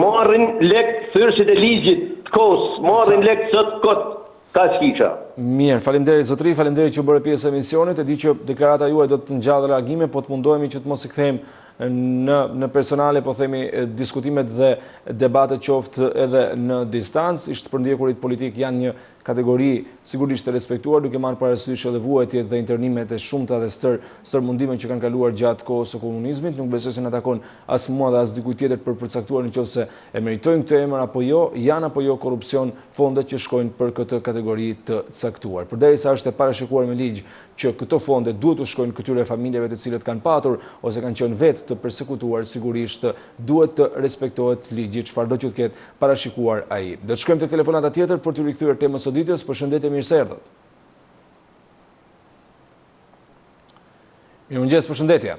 Marrin lek thyrësit e ligjit të kohës, marrin lek sot kot. Ka shkisha. Mirë, faleminderit zotri, faleminderit që bëre pjesë e emisionit. E di që deklarata juaj do të ngjallë reagime, po të mundohemi që të mos i kthejmë në personale, po themi diskutimet dhe debatet qoftë edhe në distancë. Ishtë përndjekurit politik janë një kategori sigurisht të respektuar, duke marrë parasysh edhe vuajtjet dhe internimet e shumta dhe stër mundime që kanë kaluar gjatë kohës së komunizmit. Nuk besoj se na takon as mua dhe as dikujt tjetër për përcaktuar nëse e meritojnë këtë emër apo jo, janë apo jo korrupsion fondet që shkojnë për këtë kategori të caktuar. Përderisa është e parashikuar me ligj që këto fonde duhet të shkojnë këtyre familjeve të cilët kanë patur ose kanë qenë vetë të përsekutuar, sigurisht duhet të respektohet ligji, çfarëdo që të ketë parashikuar ai. Do të shkojmë te telefonata tjetër për të rikthyer temën së ditës. Përshëndetje, mirë se erdhët. Mirëmëngjes, përshëndetje.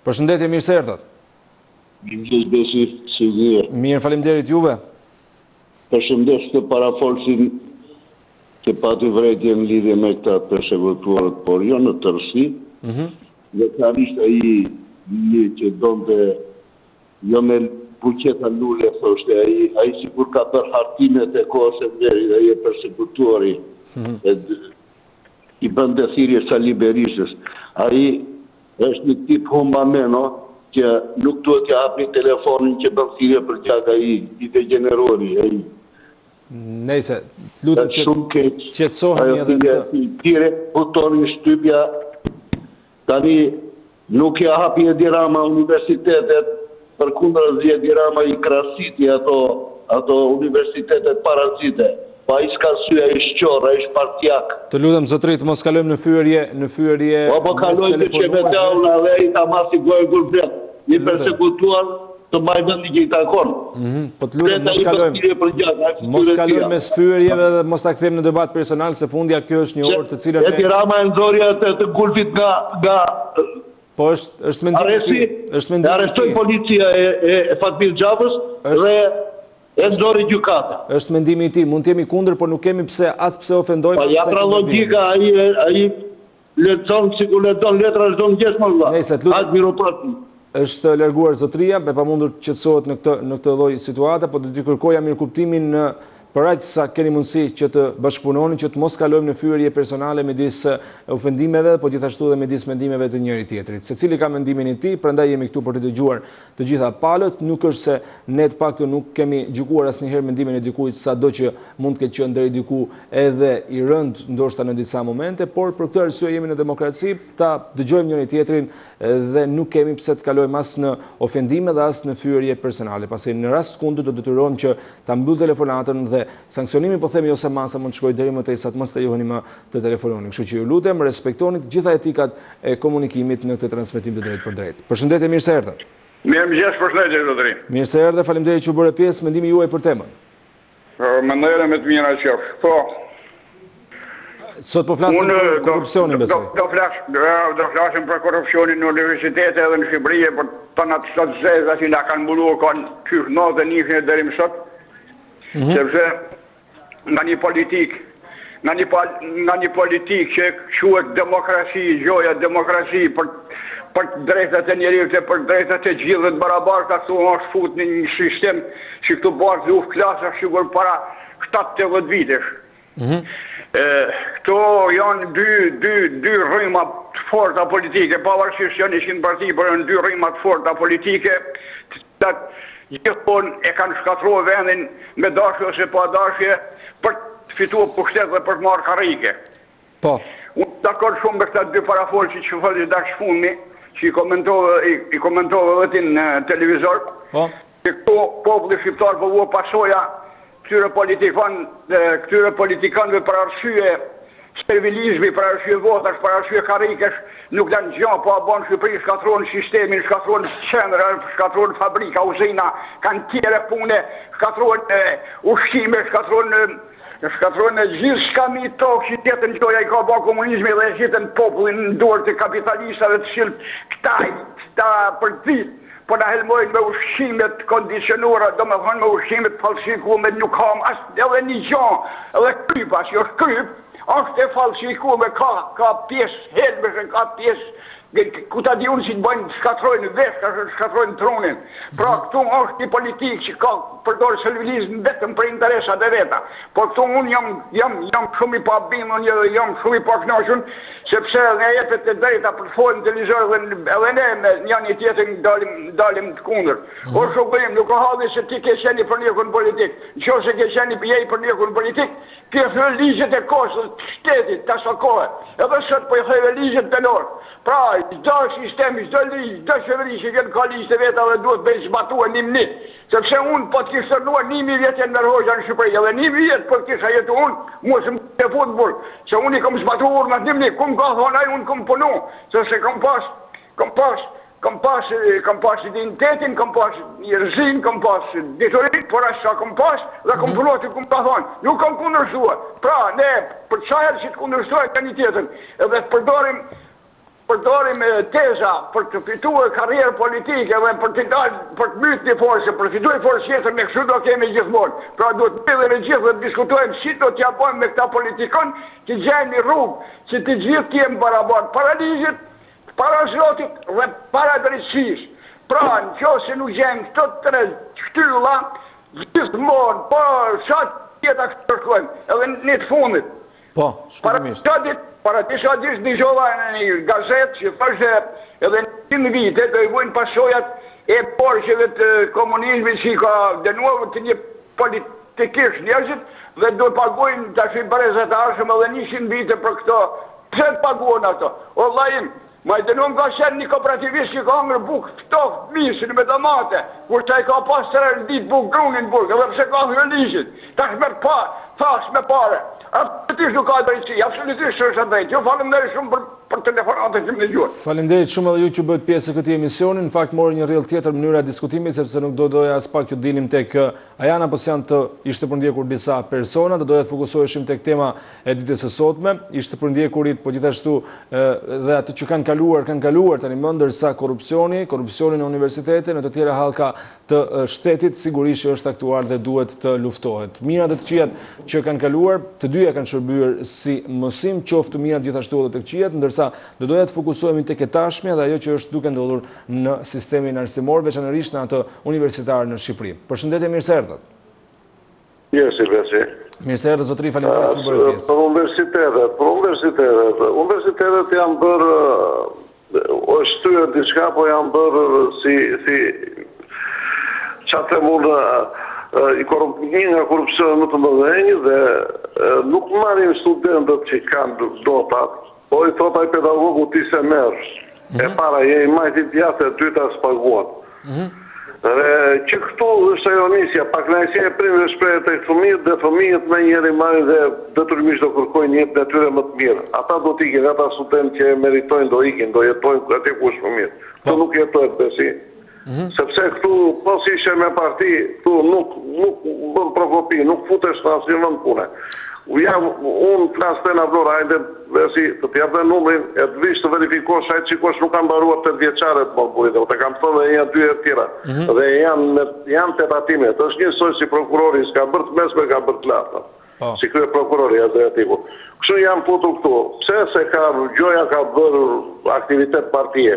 Përshëndetje, mirë se erdhët. Mirëmëngjes, Besi, si vjen. Mirë, faleminderit juve. Përshëndes të parafolsin që pati vrejtje në lidhje me këta përsekutuarët, por jo në tërësi. Dhe klarisht ai një që donte jo me buqeta lule, thoshte, ai sikur ka bërë hartimet e kohës e verit, ai e përsekutuari, i bënde thirrje Sali Berishës. Ai është një tip humbameno që nuk duhet t'ja hapni telefonin që bën thirrje për gjatë ai, i degenerori, ai. Nejse, lutem që qetësoheni edhe të tire, butoni Shtypja, tani nuk ja hapi Edi Rama universitetet, për kundër Edi Rama i krasiti ato universitetet parazite. Pa i s'ka sy, a i shqor, a i shpartjak. Të lutem zotrit, mos kalojmë në fyërje. Po kalojmë që me tjauna dhe i ta masi gojë gulbret, i persekutuar të majtën një i takon. Po të lutem, mos kalojmë me sfyërjeve dhe mos ta kthejmë në debat personal, se fundja kjo është një orë të cilën... Edi Rama e nëzorja të gulbit nga... Po është mendimi i tij. Arrestoi policia e Fatmir Xhafës dhe e nxorri gjykata. Është mendimi i tij, mund të jemi kundër, por nuk kemi pse ofendojmë. Po ja pra logjika, ai lexon sikur lexon letra çdo mëngjes më valla. Nëse të lutem. Është larguar zotria, e pamundur të qetësohet në këtë lloj situate, po do t'i kërkoja mirëkuptimin për aq sa keni mundësi që të bashkëpunoni, që të mos kalojmë në fyerje personale midis ofendimeve, po gjithashtu dhe midis mendimeve të njëri tjetrit. Secili ka mendimin e tij, prandaj jemi këtu për të dëgjuar të gjitha palët. Nuk është se ne të paktën nuk kemi gjykuar asnjëherë mendimin e dikujt, sado që mund të ketë qenë deri diku edhe i rënd, ndoshta në disa momente, por për këtë arsye jemi në demokraci, ta dëgjojmë njëri tjetrin dhe nuk kemi pse të kalojmë as në ofendime dhe as në fyerje personale. Pasi në rast kundër do detyrohem që ta mbyll telefonatën dhe sankcionimi, po themi, ose masa mund të shkojë deri më tej sa të mos të joheni më të telefononi. Kështu që ju lutem, respektoni të gjitha etikat e komunikimit në këtë transmetim të drejtë për drejtë. Përshëndetje, mirë se erdhët. Mirëmëngjes, përshëndetje zotëri. Mirë se erdhë, faleminderit që u bëre pjesë. Mendimi juaj për temën? Mendojmë me të mira qoftë. Po. Sot po flasim për korrupsionin, besoj. Do flasim për korrupsionin në universitete edhe në Shqipëri, për tonat sot zeza që na kanë mbuluar kanë qysh natë nishin deri më sot. Sepse nga një politik që quhet demokraci, gjoja demokraci për drejtat e njerëzit e për drejtat e gjithë të barabarta, këtu është fut në një sistem që këtu bashkë luf klasa sigur para 70 vitesh. Këto janë dy rryma të forta politike, pavarësisht janë 100 parti, por janë dy rryma të forta politike që gjithmonë e kanë shkatruar vendin me dashje ose pa dashje për të fituar pushtet dhe për të marrë karrike. Po. Unë dakord shumë me këta dy parafolçi që folën dash fundmi, që i komentova vetë në televizor. Po. Se këto populli shqiptar po vuan pasoja këtyre politikanëve për arsye servilizmi, për arsye votash, për arsye karrikesh, nuk lanë gjë, po a bën Shqipëri, shkatruan sistemin, shkatruan qendra, shkatruan fabrika, uzina, kantiere pune, shkatruan ushqime, shkatruan gjithë shka mi tokë që tjetën gjoja i ka bërë komunizmi dhe gjithën popullin në dorë të kapitalistave të cilë këta për ditë, po na helmojnë me ushqimet kondicionuara, do me thonë me ushqimet falsifikume, nuk kam edhe një gjë, edhe krypa, që është kryp, është e falsifikume, ka pjesë helmëshën, ka pjesë, ku ta di unë që të bëjnë shkatrojnë vesh, shkatrojnë tronin. Pra këtu është një politikë që ka përdorë servilizm vetëm për interesat e veta. Por këtu unë jam shumë i pabindur, jam shumë i pakënaqur, sepse nga jepet e drejta për të folur në televizor dhe edhe ne me një tjetër dalim të kundër. O shokërim, nuk ka halli se ti ke qenë për një politik. Nëse ke qenë për një politik, ti e thë ligjet e kohës të shtetit, të asaj kohe. Edhe sot po i thëve ligjet penor. Pra, çdo sistem, çdo ligj, çdo qeveri që ka ligj të veta dhe duhet bëj zbatuar një minut. Sepse unë po të kishë tërnuar 1000 vjet në Hoxha në Shqipëri, edhe 1000 vjet po të kisha jetu unë, mos më të futboll, se unë i kam zbatuar në 1000, kum ka thonë ai unë kam punu, sepse kam pas identitetin, kam pas njerëzin, kam pas ditorit, por as sa kam pas dhe kam punuar ti kum ka thonë. Nuk kam kundërshtuar. Pra, ne për çfarë që të kundërshtojmë tani tjetër, edhe përdorim teza për të fituar karrierë politike dhe për të dalë për të mbytë një forcë, për të fituar forcë tjetër, ne kështu do kemi gjithmonë. Pra duhet të mbyllim gjithë dhe të diskutojmë si do t'ja bëjmë me këta politikanë që gjejnë një rrugë, që të gjithë të jemi barabartë para ligjit, para Zotit dhe para drejtësisë. Pra nëse nuk gjejmë këto tre shtylla, gjithmonë, po sa tjeta kërkojmë, edhe në të fundit. Po, shkurtimisht. Para disa ditë dëgjova në një gazetë që thoshte edhe në 100 vite do i vojnë pasojat e porsheve të komunizmit që ka dënuar të një politikisht njerëzit dhe do pagojnë tash barezatarshëm edhe 100 vite për këto. Pse të paguon ato? O vllajim, Ma i dënum ka qenë një kooperativist që ka ngër bukë ftoft misin me domate, kur ta i ka pas të ditë bukë grunin burg, edhe pse ka ngër ligjit, ta shmer pa, thash me pare. Absolutisht nuk ka drejtësi, absolutisht është drejtë. Jo faleminderit shumë për telefonatën që më dëgjuan. Faleminderit shumë edhe ju që bëhet pjesë e këtij emisioni. Në fakt mori një rrjedh tjetër mënyra e diskutimit sepse nuk doja as pak që dilim tek a janë apo janë të ishte përndjekur disa persona, doja të fokusoheshim tek tema e ditës së sotme. Ishte përndjekurit, po gjithashtu dhe ato që kanë kaluar tani më, ndërsa korrupsioni në universitete, në të tjera hallka të shtetit sigurisht që është aktuar dhe duhet të luftohet. Mirat dhe të këqijat që kanë kaluar, të dyja kanë shërbyer si mësim, qoftë të mirat gjithashtu edhe të këqijat, ndërsa do doja të fokusohemi tek e tashmja dhe ajo që është duke ndodhur në sistemin arsimor, veçanërisht në atë universitar në Shqipëri. Përshëndetje, mirë se erdhët. Mirë se erdhët, zotëri, faleminderit që bëri pjesë. Për universitetet janë bërë, është shtyr diçka, po janë bërë si çfarë mund një nga korrupsione më të mëdhenj dhe nuk marrin studentët që kanë dotat, po i thot ai pedagogu ti se merr. E para je i majti djathtë, e dyta spaguat. Që këtu është ajo nisja, pakënaqësia e prindërve shprehet tek fëmijët dhe fëmijët me njëri marrin dhe detyrimisht do kërkojnë një detyrë më të mirë. Ata do të ikin, ata studentë që meritojnë do ikin, do jetojnë aty ku është fëmijët. Këtu nuk jetojnë besi. Sepse këtu, pos ishe me parti, këtu nuk bën provopi, nuk futesh në asnjë vend pune. Unë flas të na vlora, hajde si të t'jap dhe numrin, e të vish të verifikosh, hajde qikosh nuk kanë mbaruar 8 vjeçare të morburit, dhe të kam thënë dhe janë 2 tjera. Dhe janë tetatimet, është njësoj si prokurori, s'ka bërë të mesme, ka bërë të lartë. Si krye prokurori administrativu. Kështu janë futur këtu. Pse se gjoja ka bërë aktivitet partije.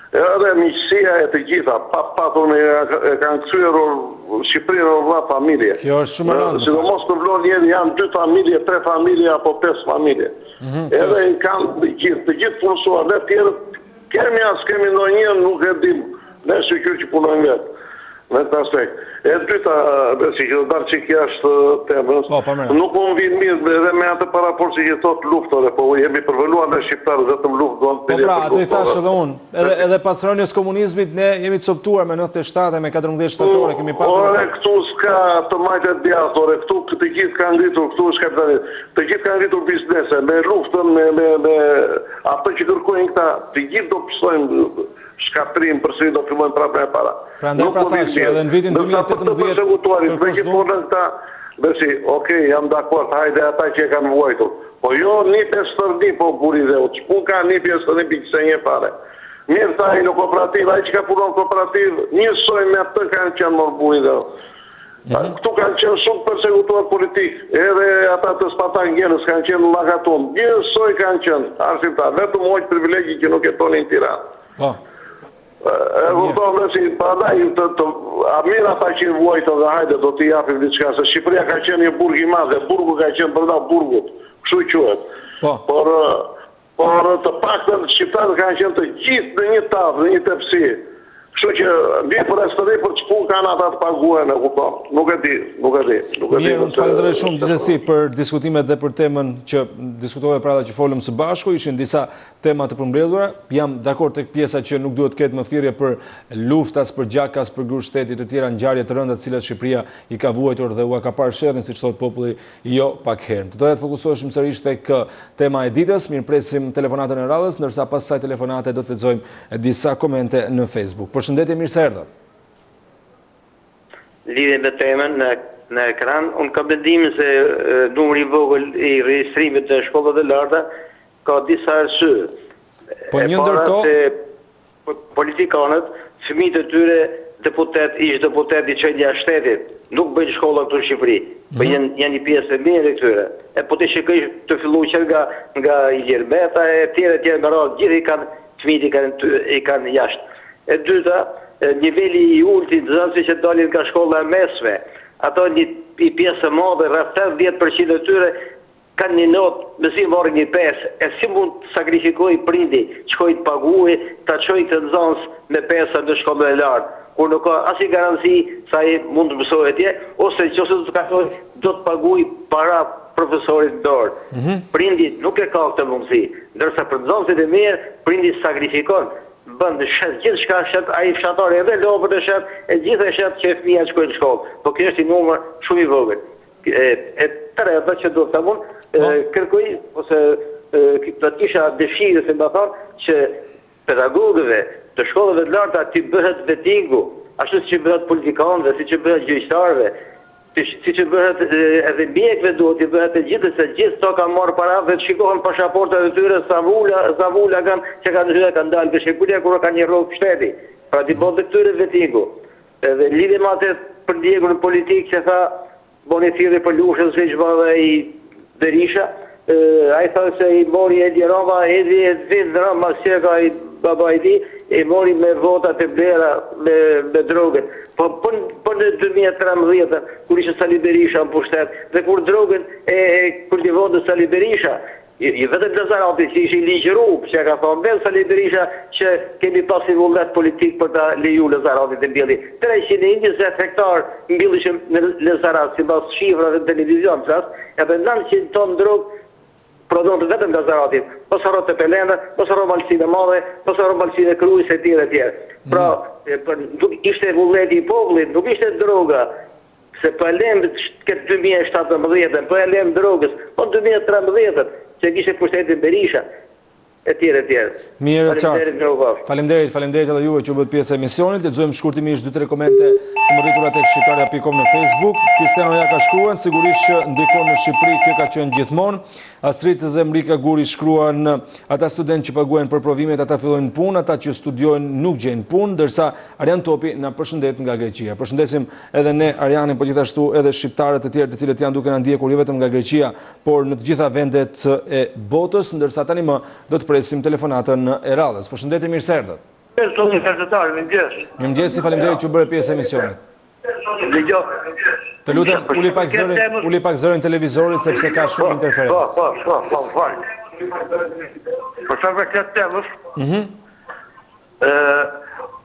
Edhe miqësia e të gjitha, patur e kanë kthyer Shqipërinë në vlla familje. Kjo është shumë e rëndë. Sidomos në Vlorë janë 2 familje, 3 familje apo 5 familje. Edhe i kanë të gjithë punësuar, dhe tjerët kemi ndonjë, nuk e dim, ne shqyr që punojnë vetë. Në këtë aspekt. E dyta, besi, që do darë që kja është temës, nuk më vinë mirë edhe me atë paraport që jetot luftore, po jemi përvëluar në Shqiptarë, vetëm luft do në të pra, ato i thashë edhe unë, edhe pas rënjës komunizmit, ne jemi të coptuar me 97 me 14 shtatore, kemi patur... Ore, këtu s'ka të majtet djatore, këtu të gjithë kanë ngritur, këtu është kapitalit, të gjithë kanë ngritur biznese, me luftën, me ato që kërkojnë këta, të gjithë do pësojnë shkatrim përsëri do fillojnë prapë e para. Prandaj pra thashë, edhe në vitin 2018 besi, okej, jam dakord, hajde ata që e kanë vuajtur. Po jo një pjesë po buri dhe që pun ka një pjesë të pikse një pare. Mirë ta i në kooperativ, ai që ka punon kooperativ, njësoj me atë kanë qenë morë buri dhe. Këtu kanë qenë shumë persekutuar politik, edhe ata të Spartak Gjenës kanë qenë lagaton, njësoj kanë qenë arsimtar, vetëm hoqë privilegji që nuk jetonin në Tiranë. E vërdojnë dhe si padaj, a mirë ata që i vuajtë dhe hajde do t'i japim diçka, se Shqipëria ka qenë një burg i madhe, burgu ka qenë përda burgut, kështu quhet. Por të paktën shqiptarët kanë qenë të gjithë në një tavë, në një tepsi. Kështu që bje për estëri për që pun kanë ata të paguajnë, nuk e di. Mirë, të falenderoj shumë gjithsesi për diskutimet dhe për temën që diskutove pra që folëm së bashku, ishin disa tema të përmbledhura. Jam dakord tek pjesa që nuk duhet ketë më thirrje për luftas, për gjakas, për grup shtetit të tjera, ngjarje të rënda të cilat Shqipëria i ka vuajtur dhe u ka parë sherrin, siç thot populli, jo pak herë. Doja të fokusoheshim sërish tek tema e ditës, mirëpresim telefonatën e radhës, ndërsa pas kësaj telefonate do të lexojmë disa komente në Facebook. Përshëndetje, mirë se erdhët. Lidhje me temën në ekran, unë kam mendimin se numri i vogël i regjistrimit të shkollat e larta ka disa arsye. Po një ndërto politikanët, fëmijët e tyre ish deputet i çojnë jashtë shtetit, nuk bëjnë shkolla këtu në Shqipëri, po janë një pjesë e mirë e këtyre. E po të shikoj të filluar që nga Gjermeta e tjerë me radhë, gjithë fëmijët i kanë jashtë. E dyta, niveli i ulti të nxënësve që dalin nga shkolla e mesme, ato një pjesë e madhe, rreth 80% e tyre kanë një notë, mezi marrin një 5, e si mund të sakrifikoj prindi, qkoj të paguaj, ta qoj të nxënës me 5 në shkollën e lartë, kur nuk ka asnjë garanci sa ai mund të mësojë atje, ose nëse do të kakoj, do të paguaj para profesorit dorë. Prindi nuk e ka këtë mundësi, ndërsa për nxënësit e mirë, prindi sakrifikon, bën gjithë shka shet, ai fshatori edhe lopët e shet, e gjithë e shet që fëmija shkojnë në shkollë. Po kjo është i numër shumë i vogël. E treta që do të thamun, kërkoj, ose të kisha dëshirë, se më thonë, që pedagogëve të shkollëve të larta t'i bëhet vetingu, ashtu si që bëhet politikanëve, si që bëhet gjyqtarëve, si që bëhet edhe mjekve duhet t'i bëhet e gjithë, se gjithë to kanë marrë para dhe të shikohen pashaportat e tyre, zavula kanë që kanë hyre kanë dalë të shekullja kura kanë një rrogë shteti, pra t'i bëhet dhe këtyre vetingu. Edhe lidhe ma të për djegur në politikë që tha, boni thirrje për lushën se që bëhe i Berisha, a i thë se i mori Edi Rama, Edi Edvin Rama, që ka i baba i di, i mori me votat e blera me drogën. Po në 2013, kur ishte Sali Berisha në pushtet, dhe kur drogën kur t'i votë Sali Berisha, i vetëm Lazarati që ishte i ligjëru, që ka thonë vetë Sali Berisha që kemi pasi vullnet politik për ta leju Lazarati të mbjelli. 320 hektar mbjellishëm në Lazarat, si pas shifrave në televizion, edhe nënë që tonë drogë, prodhon të vetëm Lazaratit, po sarot të pelene, po sarot malësine madhe, po sarot malësine krujës e tjere tjere. Pra, ishte vullneti i popullit, nuk ishte droga, se po e lem këtë 2017, po e lem drogës, po 2013, që kishte pushtetin Berisha, e tjere tjere. Mirë, qartë. Faleminderit edhe juve që u bët pjesë e emisionit. Lexojmë shkurtimisht 2-3 komente të mëritura tek shqiptarja.com në Facebook. Kristiano ja ka shkruan, sigurisht që ndikon në Shqipëri, kjo ka qenë gjithmonë. Astrid dhe Mrika Guri shkruan, ata studentë që paguajnë për provimet, ata fillojnë punë, ata që studiojnë nuk gjejnë punë, ndërsa Arjan Topi na përshëndet nga Greqia. Përshëndesim edhe ne Arjanin, po gjithashtu edhe shqiptarët e tjerë të cilët janë duke na ndjekur jo vetëm nga Greqia, por në të gjitha vendet e botës, ndërsa tani më do të presim telefonatën e radhës. Përshëndetje, mirë se erdhët. Mirëmëngjes, faleminderit që bëre pjesë e emisionit. Të lutem, uli pak zërin televizorit sepse ka shumë interferencë. Për sa për këtë temës,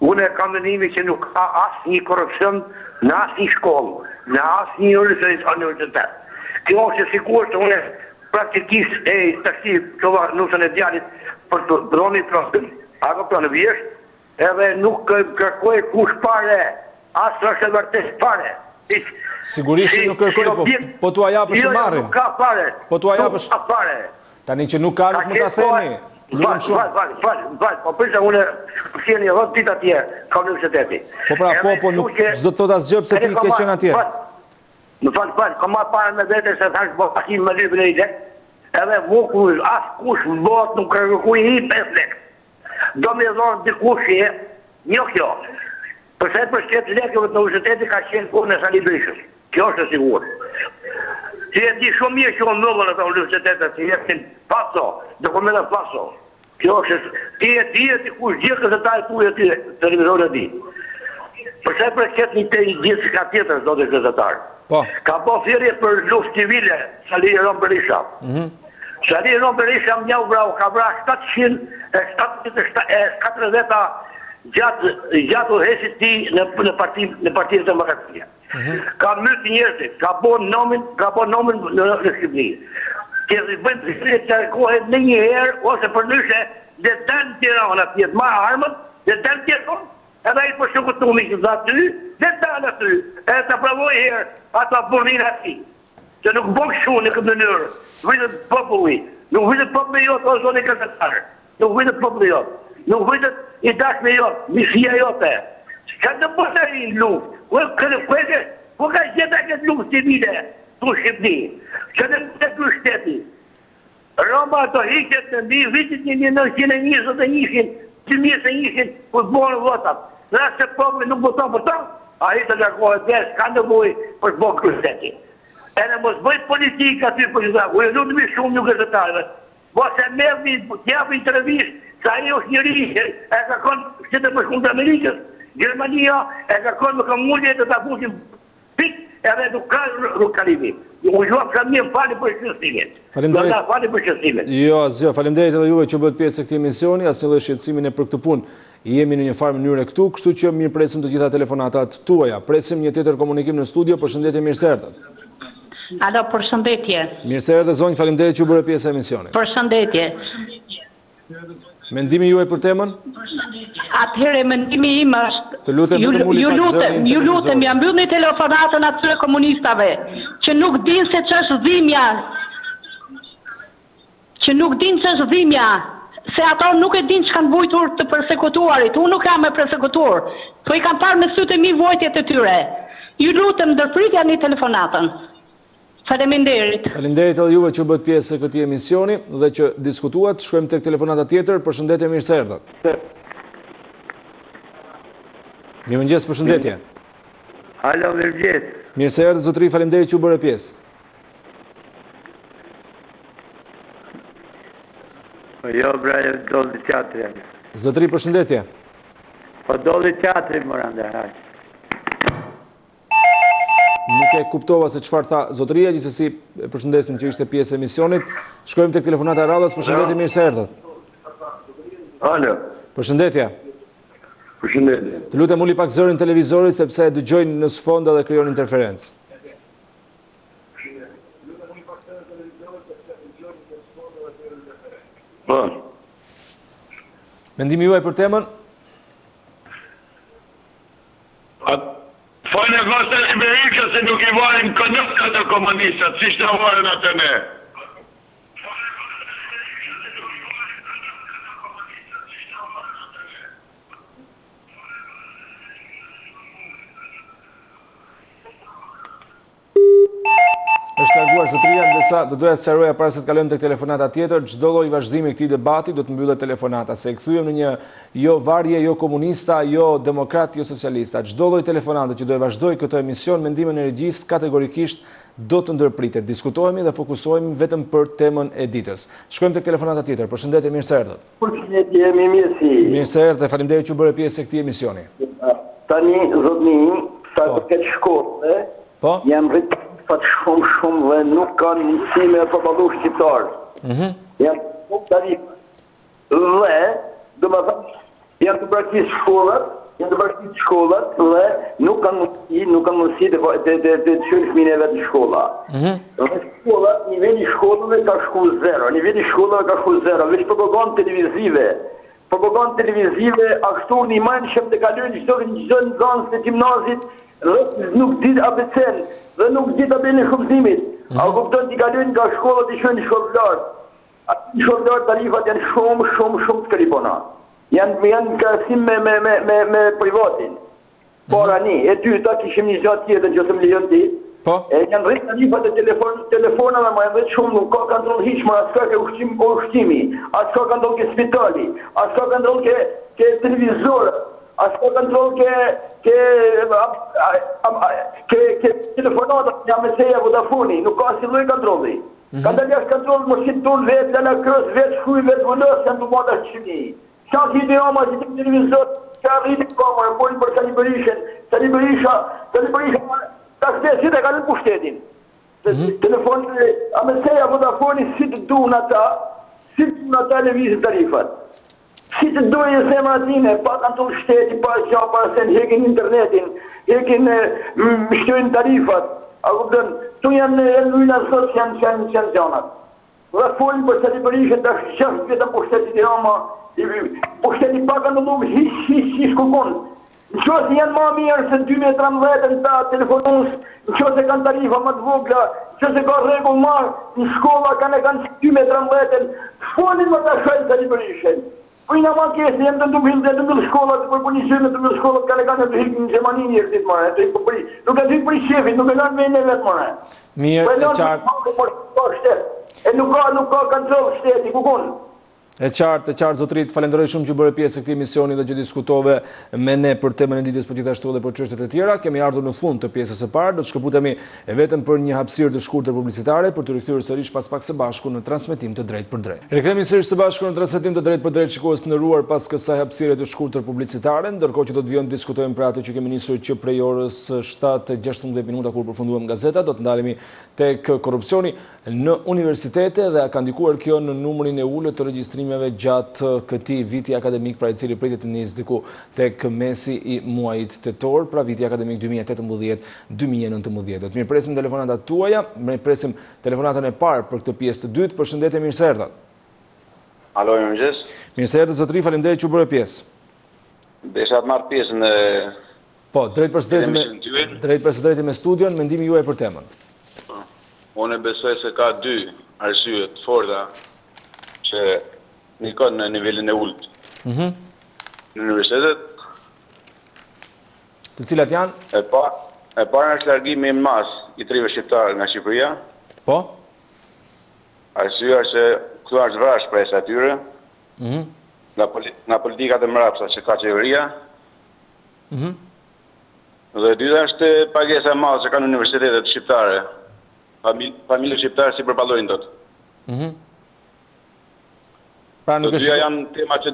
unë kam mendimin që nuk ka asnjë korrupsion në asnjë shkollë, në asnjë universitet. Kjo është e sigurt, unë praktikisht taksi çova nusën e djalit për të droni trosën, apo planë vjesht, edhe nuk kërkoj kush pare, asë është e vërtet pare. Sigurisht nuk kërkoj, po t'u japësh që marrin. Nuk ka pare. Po t'u japësh. Nuk ka pare. Tani që nuk ka, nuk më ta theni. Val, po përse unë fjeni 10 ditë atje, ka universiteti. Po pra, po nuk s'do të thot asgjë pse ti ke qenë atje. Në fal, ka marrë pare me vete se thash po takim me librin e ide. Edhe vukull, as kush në botë nuk kërkuj i 5 lek. Do me dhonë dikush një kjo. Përse për shqetë lekëve të universiteti ka qenë kohë në Sali Berishës. Kjo është e sigur. Që e di shumë mirë që o nëllën e të universitetet, që jetin paso, dokumentat paso. Kjo është, ti e ti kush gjithë këse ta e tu e ti, televizorë e di. Përse për shqetë një te i gjithë shka tjetër, do të gazetarë. Ka po thirrje për luftë civile, Sali Ron Berisha. Sali Ron Berisha më njau brau, ka vra 740 gjatë udhëheqjes ti në Partinë Demokratike. Ka myt njerëzit, ka bon nomin në Shqipëri. Që bëjnë të qarkohet në një herë, ose për nyshe, dhe dalë Tirana tjetë marë armët, dhe dalë tjetë, edhe i për shukutumi që dha ty, dhe dalë aty, edhe të provoj herë, ata burnin ati. Që nuk bëgë shu në këtë mënyrë, vëjtët populli, nuk vëjtët populli jotë, o zoni gazetarë, nuk vëjtët populli jotë, nuk vëjtët i dashme jotë, mishia jote. Ka të përta i në luft, ku ka gjeta këtë luft civile, të Shqipni, që të të shteti. Roma të hiqet në mbi vitit 1921, 2021, ku të borë votat. Në asë që populli nuk voton për ta, a i të largohet dhe s'ka në boj për të bërë kërsteti. E në mos bëjt politikë aty për gjitha, u e du të mi shumë një gazetarëve. Mos e merë t'japë intervjisht, sa i është njëri, e ka konë që të përshkull të Amerikës, Gjermania, e ka konë më kam mullje të ta pushim pik, edhe nuk ka rukkalimi. U gjuam ka mjë fali për shqyrësimin. Faleminderit. Jo, asgjë, faleminderit edhe juve që bëhet pjesë e këtij emisioni, asnjë lloj shqetësimi ne për këtë punë. Jemi në një farë mënyrë këtu, kështu që mirë presim të gjitha telefonatat tuaja. Presim një tjetër komunikim në studio. Përshëndetje, mirë se erdhët. Alo, përshëndetje. Mirë se erdhe zonjë, faleminderit që u bëre pjesë e emisionit. Përshëndetje. Mendimi juaj për temën? Atëherë mendimi im është Të lutem vetëm uli pak zërin. Ju lutem, ja mbyllni telefonatën atyre komunistave që nuk dinë se ç'është dhimbja. Që nuk dinë ç'është dhimbja. Se ato nuk e dinë që kanë vujtur të persekutuarit. Unë nuk jam e persekutuar, po i kam parë me sytë e mi vojtjet e tyre. Ju lutem ndërpritja një telefonatën. Faleminderit. Faleminderit edhe juve që u bët pjesë e këtij emisioni dhe që diskutuat. Shkojmë tek telefonata tjetër. Përshëndetje, mirë se erdhët. Mirëmëngjes, përshëndetje. Alo, mirëmëngjes. Mirë se erdhët zotëri, faleminderit që u bëre pjesë. Jo, braja, dolli teatri. Zotëri, përshëndetje. Po dolli teatri, moranda, haq. Nuk e kuptova se çfarë tha zotëria, gjithsesi përshëndesim që ishte pjesë e emisionit. Shkojmë tek telefonata e radhës. Përshëndetje, mirë se erdhët. Alo. Përshëndetje. Përshëndetje. Të lutem uli pak zërin televizorit sepse dëgjojnë në sfond dhe krijon interferencë. Po. Mendimi juaj për temën? Fone vështë e Amerikës se nuk i varin kënëp këtë komunistët, si shtë varën atë ne. Është larguar zotëria, ndërsa do doja të sqaroja para se të kalojmë tek telefonata tjetër, çdo lloj vazhdimi i këtij debati do të mbyllet telefonata, se e kthyem në një jo varje, jo komunista, jo demokrat, jo socialista. Çdo lloj telefonate që do e vazhdoj këtë emision, mendimin e regjisë kategorikisht do të ndërpritet. Diskutohemi dhe fokusohemi vetëm për temën e ditës. Shkojmë tek telefonata tjetër. Përshëndetje, mirë se erdhët. Përshëndetje, mirësi. Mirë se erdhët, faleminderit që u bëre pjesë e këtij emisioni. Tani zotni, sa përket shkollave, jam rritur fatë shumë dhe nuk kanë mundësi me përballu shqiptarë. Janë shumë tarifë. Dhe, do më thënë, janë të braktisë shkollat, dhe nuk kanë mundësi të qënë fëmijën e vetë në shkolla. Dhe shkollat, nivelli shkollave ka shku zero. Veç propagandë televizive. Propagandë televizive, ashtu një majnë që të kalujnë çdo në zanës të gjimnazit, dhe nuk ditë ABC-n, dhe nuk ditë tabelën e shkëmbësimit. A kupton t'i kalojnë nga shkollat i shkojnë në shkollëlar. Aty në shkollëlar tarifat janë shumë të karibona. Janë krahasim me privatin. Para një, e dyta kishim një gjatë tjetër që se më lijon ti. Janë rritë tarifat e telefonave, ma janë rritë shumë, nuk ka kontrol hiq, ma aska ke ushtimi, aska kontrol ke spitali, aska kontrol ke televizorë, aska kontrol ke telefonata, nga meseja Vodafoni, nuk ka si lloj kontrolli. Ka dalë jashtë kontroll, më shqit tonë vetë, lala krës, vetë shkuj, vetë vëllës, janë të mata shqimi. Qa ki ide ama që të televizor, që arriti kamërë, poli për Sali Berisha, ta shte, si të kalën pushtetin. Telefon, a meseja Vodafoni, si të dunë ata levizin tarifat. Si të dojë e zemra atine, pa kanë të shteti, pa qa, pa sen, hekin internetin, hekin mështojnë tarifat. A kuptën, tu janë lujna sot që janë gjanat. Dhe folin për Sali Berisha, të shqasht vetëm pushtetit e ama, pushtetit pa kanë të lumë, hish kukon. Në qëse janë ma mirë se 2013 ta telefonus, në qëse kanë tarifa më të vogla, në qëse ka regull marë, në shkolla kanë 2013, folin më të shajnë Sali Berisha. Po i në ma kjesë, jemë të ndumil shkollat, për një qëmë të ndumil shkollat, kanë të hikë në Gjermani njërë ditë mëre, nuk e hikë për i shefit, nuk e lanë me në vetë mëre. Mirë, e qartë. E nuk ka kontrol shteti, kukon. E qartë, zotërit, falenderoj shumë që bëre pjesë e këtij emisioni dhe që diskutove me ne për temën e ditës, por gjithashtu edhe për çështjet e tjera. Kemi ardhur në fund të pjesës së parë, do të shkëputemi vetëm për një hapësirë të shkurtër publicitare për të rikthyer sërish pas pak së bashku në transmetim të drejtë për drejtë. Rikthehemi sërish së bashku në transmetim të drejtë për drejtë, shikues të nderuar, pas kësaj hapësire të shkurtër publicitare, ndërkohë që do të vijmë të diskutojmë për atë që kemi nisur që prej orës 7:16 minuta kur përfunduam gazetat, do të ndalemi tek korrupsioni. në universitete dhe ka ndikuar kjo në numrin e ulët të regjistrimeve gjatë këtij viti akademik, pra i cili pritet të nisë diku tek mesi i muajit tetor, pra viti akademik 2018-2019. Mirëpresim telefonatat tuaja, mirëpresim telefonatën e parë për këtë pjesë të dytë. Përshëndetje, mirë se erdhat. Alo, mirëmëngjes. Mirë se erdhët zotëri, faleminderit që u bëre pjesë. Desha të marr pjesë në Po, drejt për së drejti me studion, mendimi juaj për temën. Unë besoj se ka dy arsye të forta që nikon në nivelin e ulët. Në universitetet. Të cilat janë? E para është largimi në masë i trive shqiptarë nga Shqipëria. Po? Arsyeja është se këtu është vrash presë atyre. Nga politikat e mrapsa që ka qeveria. Dhe e dyta është pagesa e madhe që kanë universitetet shqiptare. Familje shqiptare si përballojnë dot. Të dyja janë tema që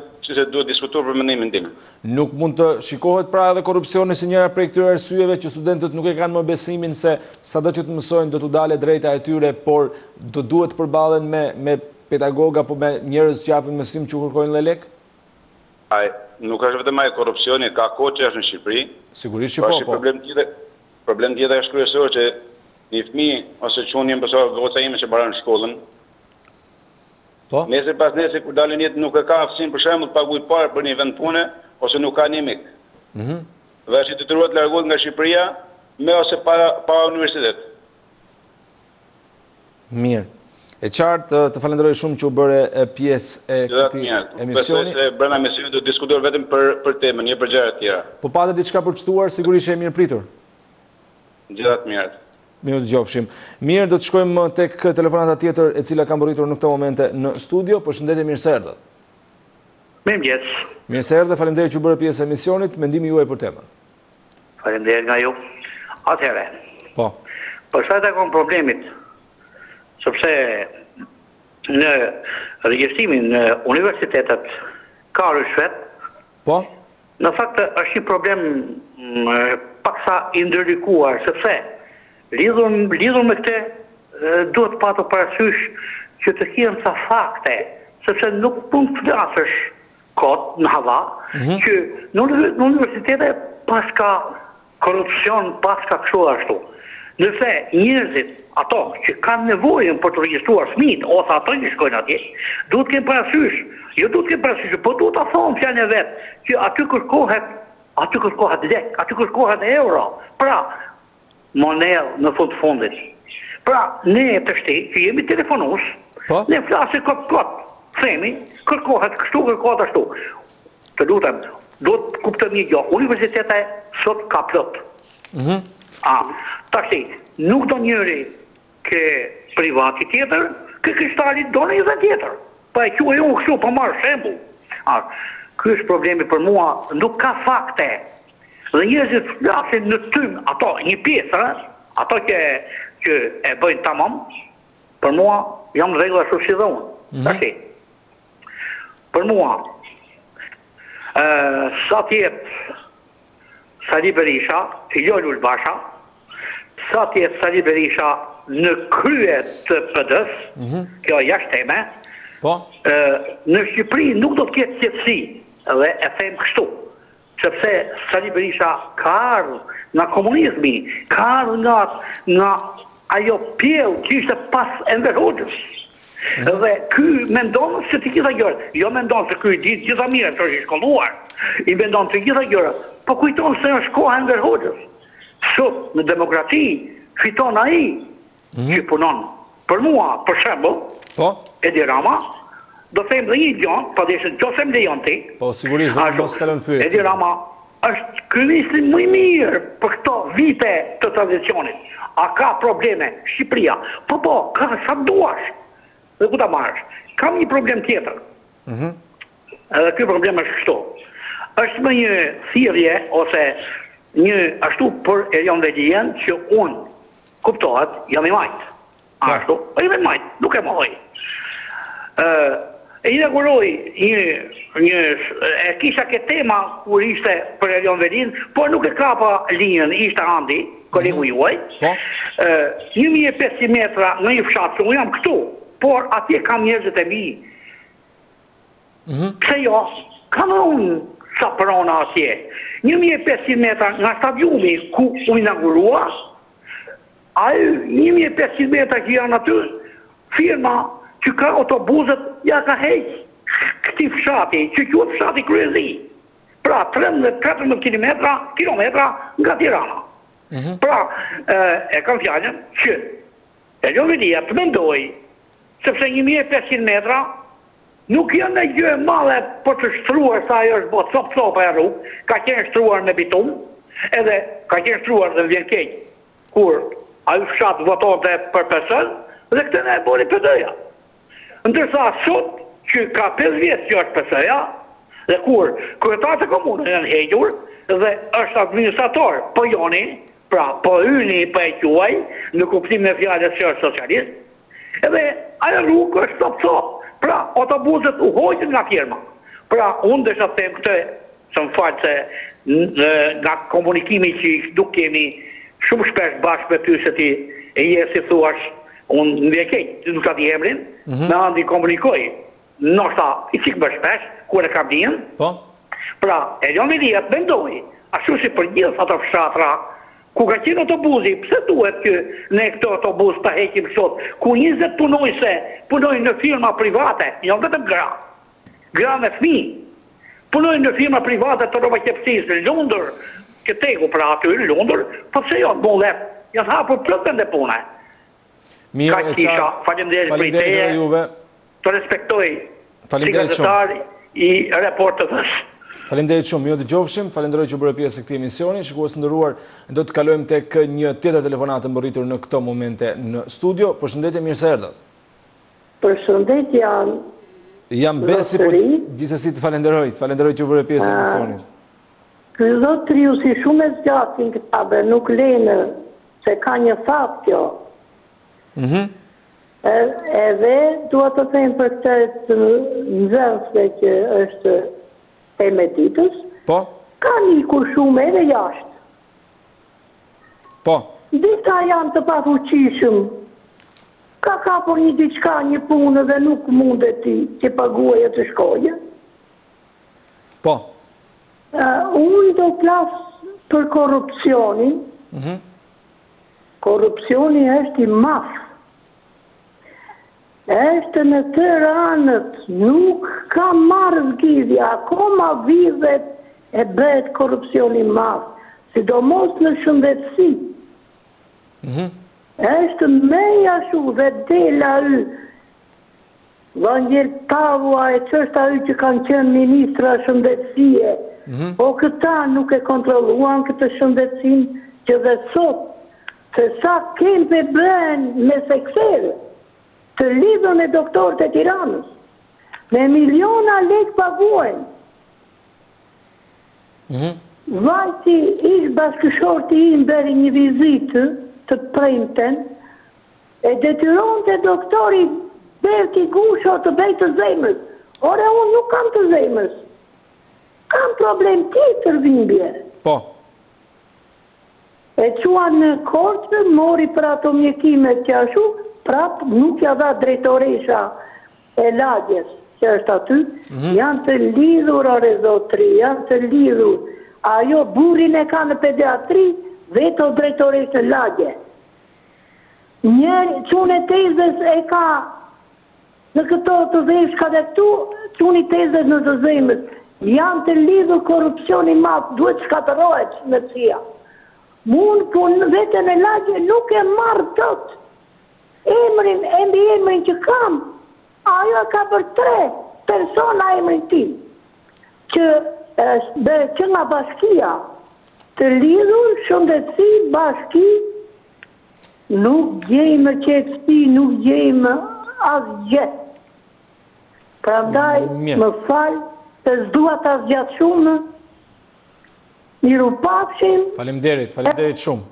duhet diskutuar për mendimin tim. Nuk mund të shikohet pra edhe korrupsioni si njëra prej këtyre arsyeve që studentët nuk e kanë më besimin se sado që të mësojnë do t'u dalë drejta e tyre, por do duhet të përballen me pedagog apo me njerëz që japin mësim që kërkojnë dhe lek? Nuk është vetëm ai korrupsioni, ka kohë që është në Shqipëri. Sigurisht që po. Problem tjetër është kryesor që një fëmijë ose çuni mëson goca ime që mbaron shkollën. Po. Nesër pas nesër kur dalin jetë nuk e ka aftësinë për shembull të paguajë parë për një vend pune ose nuk ka një mik. Dhe është i detyruar të largohet nga Shqipëria me ose pa universitet. Mirë. E qartë, të falenderoj shumë që u bëre pjesë e këtij emisioni. Besoj se brenda emisionit do të diskutojmë vetëm për temën, jo për gjëra të tjera. Po patë diçka për të shtuar, sigurisht e mirë pritur. Gjëra të mira. Mirë dëgjofshim. Mirë, do të shkojmë tek telefonata tjetër e cila ka mbërritur në këtë momente në studio. Përshëndetje, mirë se erdhët. Mirëmëngjes. Mirë se erdhët, faleminderit që u bëre pjesë e emisionit. Mendimi juaj për temën. Faleminderit nga ju. Atëherë. Po. Për sa i takon problemit, sepse në regjistrimin në universitetet ka rishvet. Po? Në fakt është një problem paksa i ndërlikuar, sepse lidhur me këtë duhet patur parasysh që të kenë ca fakte, sepse nuk mund të flasësh kot në hava, që në universitete pas ka korrupsion, pas ka kështu ashtu. Nëse njerëzit, ato që kanë nevojën për të regjistruar fëmijët, ose ato që shkojnë atje, duhet të kenë parasysh, po duhet ta thonë fjalën e vet, që aty kërkohet lek, aty kërkohet euro. Pra, monedhë në fundit. Pra, ne të shti, që jemi telefonus, ne flasim kot, themi, kërkohet kështu, kërkohet ashtu. Të lutem, duhet kuptoj një gjë, universiteti sot ka plot. Taksi, nuk do njëri ke privati tjetër, ke kristali do një dhe tjetër. Pa e quaj unë kështu, pa marrë shembull. Ky është problemi për mua, nuk ka fakte. Dhe njerëzit flasin në tym, ato një pjesë, ato që e bëjnë tamam, për mua jam në rregull ashtu si dhe unë. Taksi. Për mua, sa tjetë Sali Berisha, jo Lul Basha, sa tjetë Sali Berisha në krye të PD-s, kjo jashtë teme, në Shqipëri nuk do të ketë qetësi, dhe e them kështu, sepse Sali Berisha ka ardhur nga komunizmi, ka ardhur nga ajo pjellë që ishte pas Enver Hoxhës. Dhe ky mendon se të gjitha gjërat, jo mendon se ky di gjitha mirë, është i shkolluar, i mendon të gjitha gjërat, po kujton se është koha e Enver Hoxhës. Sot në demokrati fiton ai që punon. Për mua, për shembull, Edi Rama, do them dhe një gjë, padesë nëse më lejon ti. Po sigurisht, mos kalon fytyrë. Edi Rama është kryeministri më i mirë për këto vite të tranzicionit. A ka probleme Shqipëria? Po, ka sa duash. Dhe ku ta marrësh? Kam një problem tjetër. Edhe ky problem është kështu. Është më një thirrje ose një ashtu për Erion Velian që unë kuptohet, jam i majt. Ashtu, jam i majt, nuk e mohoj. inauguroi kisha ke tema kur ishte për Elion Velin, por nuk e kapa linjën, ishte Andi, kolegu juaj. 1500 metra në një fshat, unë jam këtu, por atje kam njerëzit e mi. Pse jo, kam unë sa prona atje. 1500 metra nga stadiumi ku u inaugurua, 1500 metra që janë aty, firma që ka autobuzet, ja ka heq këti fshati, që quhet fshati kryezi. Pra, 13-14 kilometra nga Tirana. Pra, e kam fjallën që Elion Velia të mendoj, sepse 1500 metra nuk janë në gjë e madhe për të shtruar sa ajo është botë cop-copa e rrugë, ka qenë shtruar me bitum, edhe ka qenë shtruar dhe vjen keq, kur ajo fshat votonte për PSL, dhe këtë ne e boli PD-ja. Ndërsa sot që ka 5 vjetë që është PSL-ja, dhe kur kryetarët e komunës janë hequr dhe është administrator po joni, pra po hyni po e quaj, në kuptimin e fjalës që është socialist, edhe ajo rrugë është cop-cop. Pra, autobuzet u hoqën nga firma. Pra, unë desha të them këtë, së më falë se nga komunikimi që nuk kemi shumë shpesh bashkë me ty se ti e je si thuash, unë në vjekejt, nuk ta di emrin, me Andi komunikoj, nështë i cikë më shpesh, kur e kam dijen. Pra, Elion Velia të mendoj, ashtu si për gjithë ato fshatra, ku ka qenë autobuzi, pse duhet që ne këtë autobus ta heqim sot, ku 20 punojse punojnë në firma private, jo vetëm gra me fëmijë, punojnë në firma private të rroba qepësisë në Lundër, këtegu pra aty në Lundër, po pse jo, bollet, janë hapur plot vende pune. Ka kisha, faleminderit për ideje, të respektoj si gazetar i reportës. Faleminderit shumë, ju dëgjofshim, falenderoj që bëre pjesë e këtij emisioni. Shikues të nderuar, do të kalojmë tek një tjetër telefonatë mbërritur në këto momente në studio. Përshëndetje, mirë se erdhët. Përshëndetje, jam Besi, po gjithsesi të falenderoj që bëre pjesë e emisionit. Ky zotri ju si shumë e zgjatin këtabe, nuk lenë se ka një fat kjo. Edhe dua të them për këtë nxënësve që është e me Ditës, ka ikur shumë edhe jashtë. Dita janë të pafuqishëm, ka kapur një diçka, një punë dhe nuk mundet ti që paguaje të shkoje. Unë do plasë për korupcionin. Korupcioni është i mafë. Është në të ranët, nuk ka marrë zgjidhja, akoma vizet e bëhet korupcioni madh, sidomos në shëndetësi. Është me jashu dhe dela y, Vangel Tavua e qështë y që kanë qenë ministra shëndetësie, po këta nuk e kontroluan këtë shëndetësin që dhe sot, se sa kempe bëhen me seksere, të lidhën e doktorët e Tiranës, me miliona lek paguajnë. Vajti ish bashkëshorti i bëri një vizitë të premten, e detyron të doktori Berti Gusho të bëj të zemrës. Ore, unë nuk kam të zemrës. Kam problem tjetër dhimbje. E quan në Korçë, mori për ato mjekimet që ashu, prap nuk ja dha drejtoresha e lagjes që është aty, janë të lidhur ore zotri, janë të lidhur. Ajo burin e ka në pediatri, veto drejtoreshe lagje. Njëri, qunë e tezës e ka në këto të veshka dhe këtu, qunë i tezës në të zemës. Janë të lidhur korupcioni matë, duhet shkatërohet në cia. Mund punë vetën e lagje nuk e marrë tëtë. Emrin që kam, ajo ka për 3 persona emrin tim, që nga bashkia, të lidhur, shëndetësi, bashki, nuk gjejmë qetësi, nuk gjejmë asgjë. Prandaj, më falë, të s'dua të asgjatë shumë, miru pafshim. Faleminderit shumë.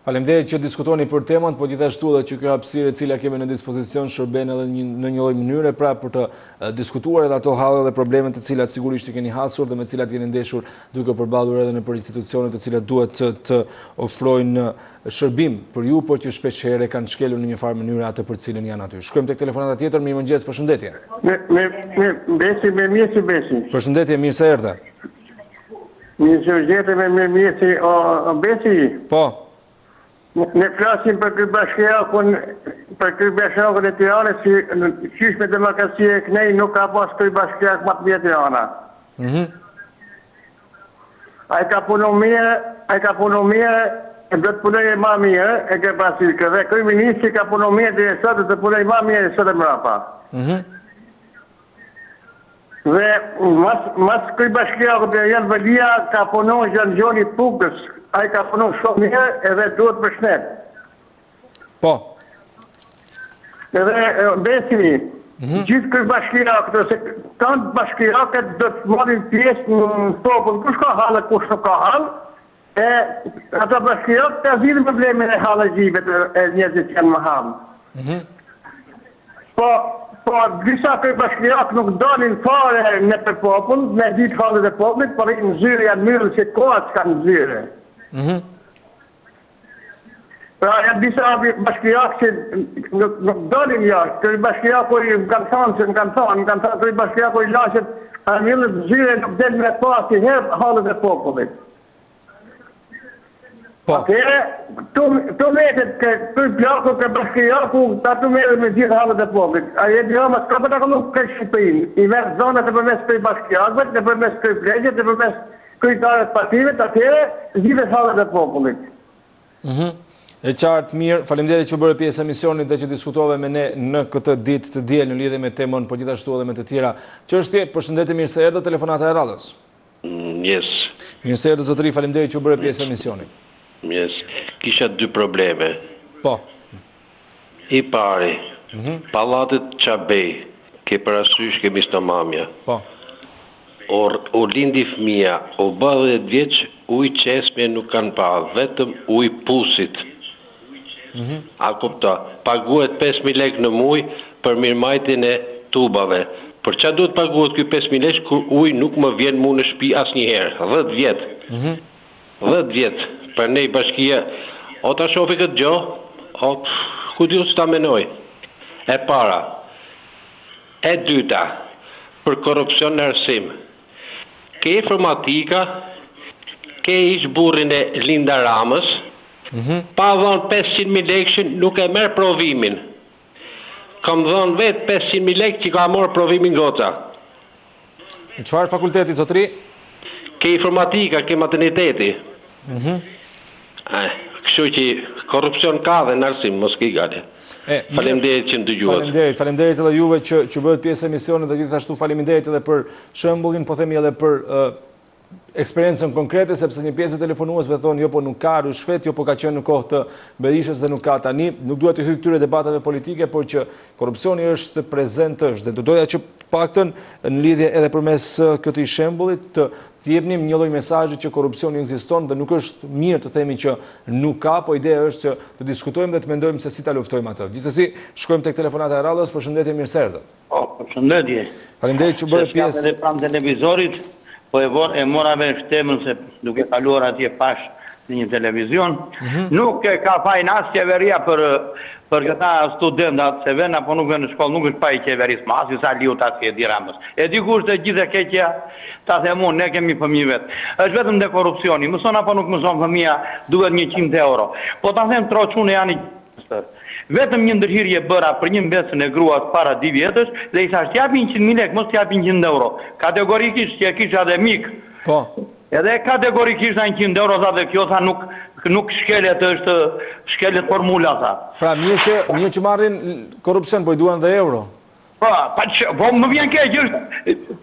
Faleminderit që diskutoni për temën, po gjithashtu edhe që kjo hapësirë e cila kemi në dispozicion shërben edhe në një lloj mënyre pra për të diskutuar edhe ato hallë dhe problemet të cilat sigurisht i keni hasur dhe me cilat jeni ndeshur duke përballur edhe nëpër institucionet të cilat duhet të ofrojnë shërbim për ju, por që shpesh herë kanë shkelur në një farë mënyrë atë për cilën janë aty. Shkojmë tek telefonata tjetër. Mirëmëngjes, përshëndetje. Besi. Përshëndetje, mirë se erdhe. Mirëmëngjes, Besi. Po. Ne flasim për këtë bashkiakun e Tiranës, si qysh me demokracia e kënej nuk ka pas këtë bashkiak më të mirë Tirana. Ai ka punu mirë, e do të punoj më mirë, e ke pasur dhe kryeministri ka punu mirë dhe sot do të punoj më mirë sot e mbrapa. Dhe mas këtë bashkiakut e janë Velia ka punu Gjoni Pukës. Ai ka punu shumë mirë edhe duhet përshnet. Po. Edhe Besi, gjithë këtë bashkiakët, ose kanë bashkiakët do të marrin pjesë në popull, kush ka halë, kush nuk ka halë, e ata bashkiakët të zgjidhin problemin e hallëgjive e njerëzit që janë më halë. Po disa këtë bashkiakët nuk dalin fare në për popull, me ditë halët e popullit, por në zyre janë myrë që kohat që kanë zyre. Pra janë disa bashkiakë që nuk dalin jashtë, kërë bashkiaku i më kanë thonë, kërë bashkiaku i lashet, a millët zyre nuk del me pasi herë halët e popullit. Atere, të metet kërë plaku, kërë bashkiaku, ta të metet me gjithë halët e popullit. A jetë një mas ka përta këllu kërë Shtypinë, i merë zonët e përmes kërë bashkiakëve, e përmes kërë plegjet, e përmes krytarët partivet, atere, gjithë halët e popullit. E qartë, mirë, faleminderit që bërë pjesë emisionit dhe që diskutove me ne në këtë ditë të diel në lidhje me temën, por gjithashtu edhe me të tjera. Çështje, përshëndetje, mirë se erdhët, telefonata e radhës. Yes. Mirë se erdhët, zotëri, faleminderit që bërë pjesë emisionit. Yes. Kisha dy probleme. Po. I pari, pallatit Qabej, ke parasysh kemi stomamja. Po. O lindi fëmia, o bë 10 vjeç, uj qesme nuk kanë pa, vetëm uj pusit. A kupta, paguhet 5.000 lek në muj për mirëmajtjen e tubave. Për çfarë duhet paguhet ky 5.000 lek kur uj nuk më vjen mu në shtëpi asnjëherë? 10 vjet. 10 vjet. Për ne bashkia, o ta shofi këtë gjë, o ku diu s'ta menoj. E para. E dyta, për korrupsion në arsim. Ke informatika, ke ish burrin e Linda Ramës, pa dhënë 500.000 lekë nuk e merr provimin. Kam dhënë vetë 500.000 lekë që ka marrë provimin goca. Në çfarë fakulteti, zotëri? Ke informatika, ke materniteti. Kështu që korrupsion ka dhe në arsim, mos ke gati. Faleminderit që më dëgjuat. Faleminderit edhe juve që bëhet pjesë e emisionit dhe gjithashtu faleminderit edhe për shembullin, po themi edhe për eksperiencën konkrete, sepse një pjesë e telefonuesve thonë jo po nuk ka rushfet, jo po ka qenë në kohë të Berishës dhe nuk ka tani. Nuk duhet të hyj këtyre debateve politike, por që korrupsioni është prezent është. Dhe doja që paktën në lidhje edhe përmes këtij shembullit të jepnim një lloj mesazhi që korrupsioni ekziston dhe nuk është mirë të themi që nuk ka, po ideja është që të diskutojmë dhe të mendojmë se si ta luftojmë atë. Gjithsesi, shkojmë tek telefonata e radhës. Përshëndetje, mirë se erdhët. Përshëndetje. Faleminderit që bëre pjesë. Edhe pranë televizorit, po e mora vesh temën se duke kaluar atje pash në një televizion. Nuk ka fajin as qeveria për këta studentat se vjen apo nuk vjen në shkollë, nuk është pa i qeverisë, ma as sa liu ta si e di Ramës. E dikush të gjithë e keqja, ta them unë, ne kemi fëmijë vetë. Është vetëm de korrupsioni, mëson apo nuk mëson fëmia, duhet 100 euro. Po ta them troçunë janë vetëm një ndërhyrje bëra për një mbesën e gruas para 2 vjetësh dhe i thash t'japin 100.000 lekë, mos t'japin 100 euro. Kategorikisht që e kisha dhe mik. Po. Edhe kategorikisht në 100 euro tha dhe kjo tha nuk shkelet është shkelet formula tha. Pra mirë që marrin korrupsion, po i duan dhe euro. Po më vjen keq është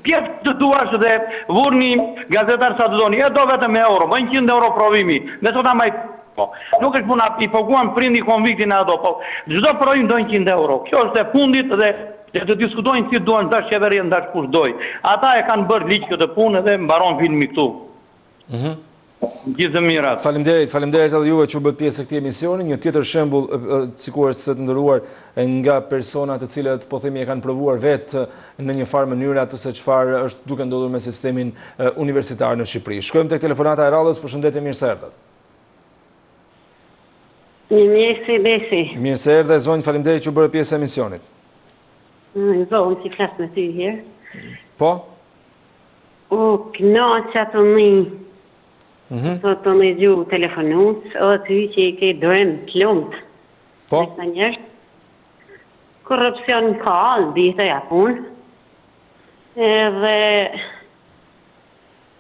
pjesë të duash dhe vurni gazetar sa të doni, e do vetëm euro, më 100 euro provimi. Me sot amaj nuk është puna, i poguan prindi konviktin e ato, po çdo provim do 100 euro. Kjo është e fundit dhe të diskutojnë si duan ndash qeveria ndash kush doj. Ata e kanë bërë ligj këtë punë dhe mbaron filmi këtu. Gjithë mirat. Faleminderit edhe juve që u bët pjesë e këtij emisioni. Një tjetër shembull, sikur të nderuar, nga persona të cilët po themi e kanë provuar vetë në një farë mënyrë atë se çfarë është duke ndodhur me sistemin universitar në Shqipëri. Shkojmë tek telefonata e radhës. Përshëndetje, mirë se erdhët. Mirë se erdhe, zonjë, faleminderit që u bërë pjesë e emisionit. Zonjë, si flas me ty herë. Po? Kënaqja të një. Të në gju telefonus, o ty që i ke dorën të lumt. Po? Korrupsion ka, dita ja punë. Edhe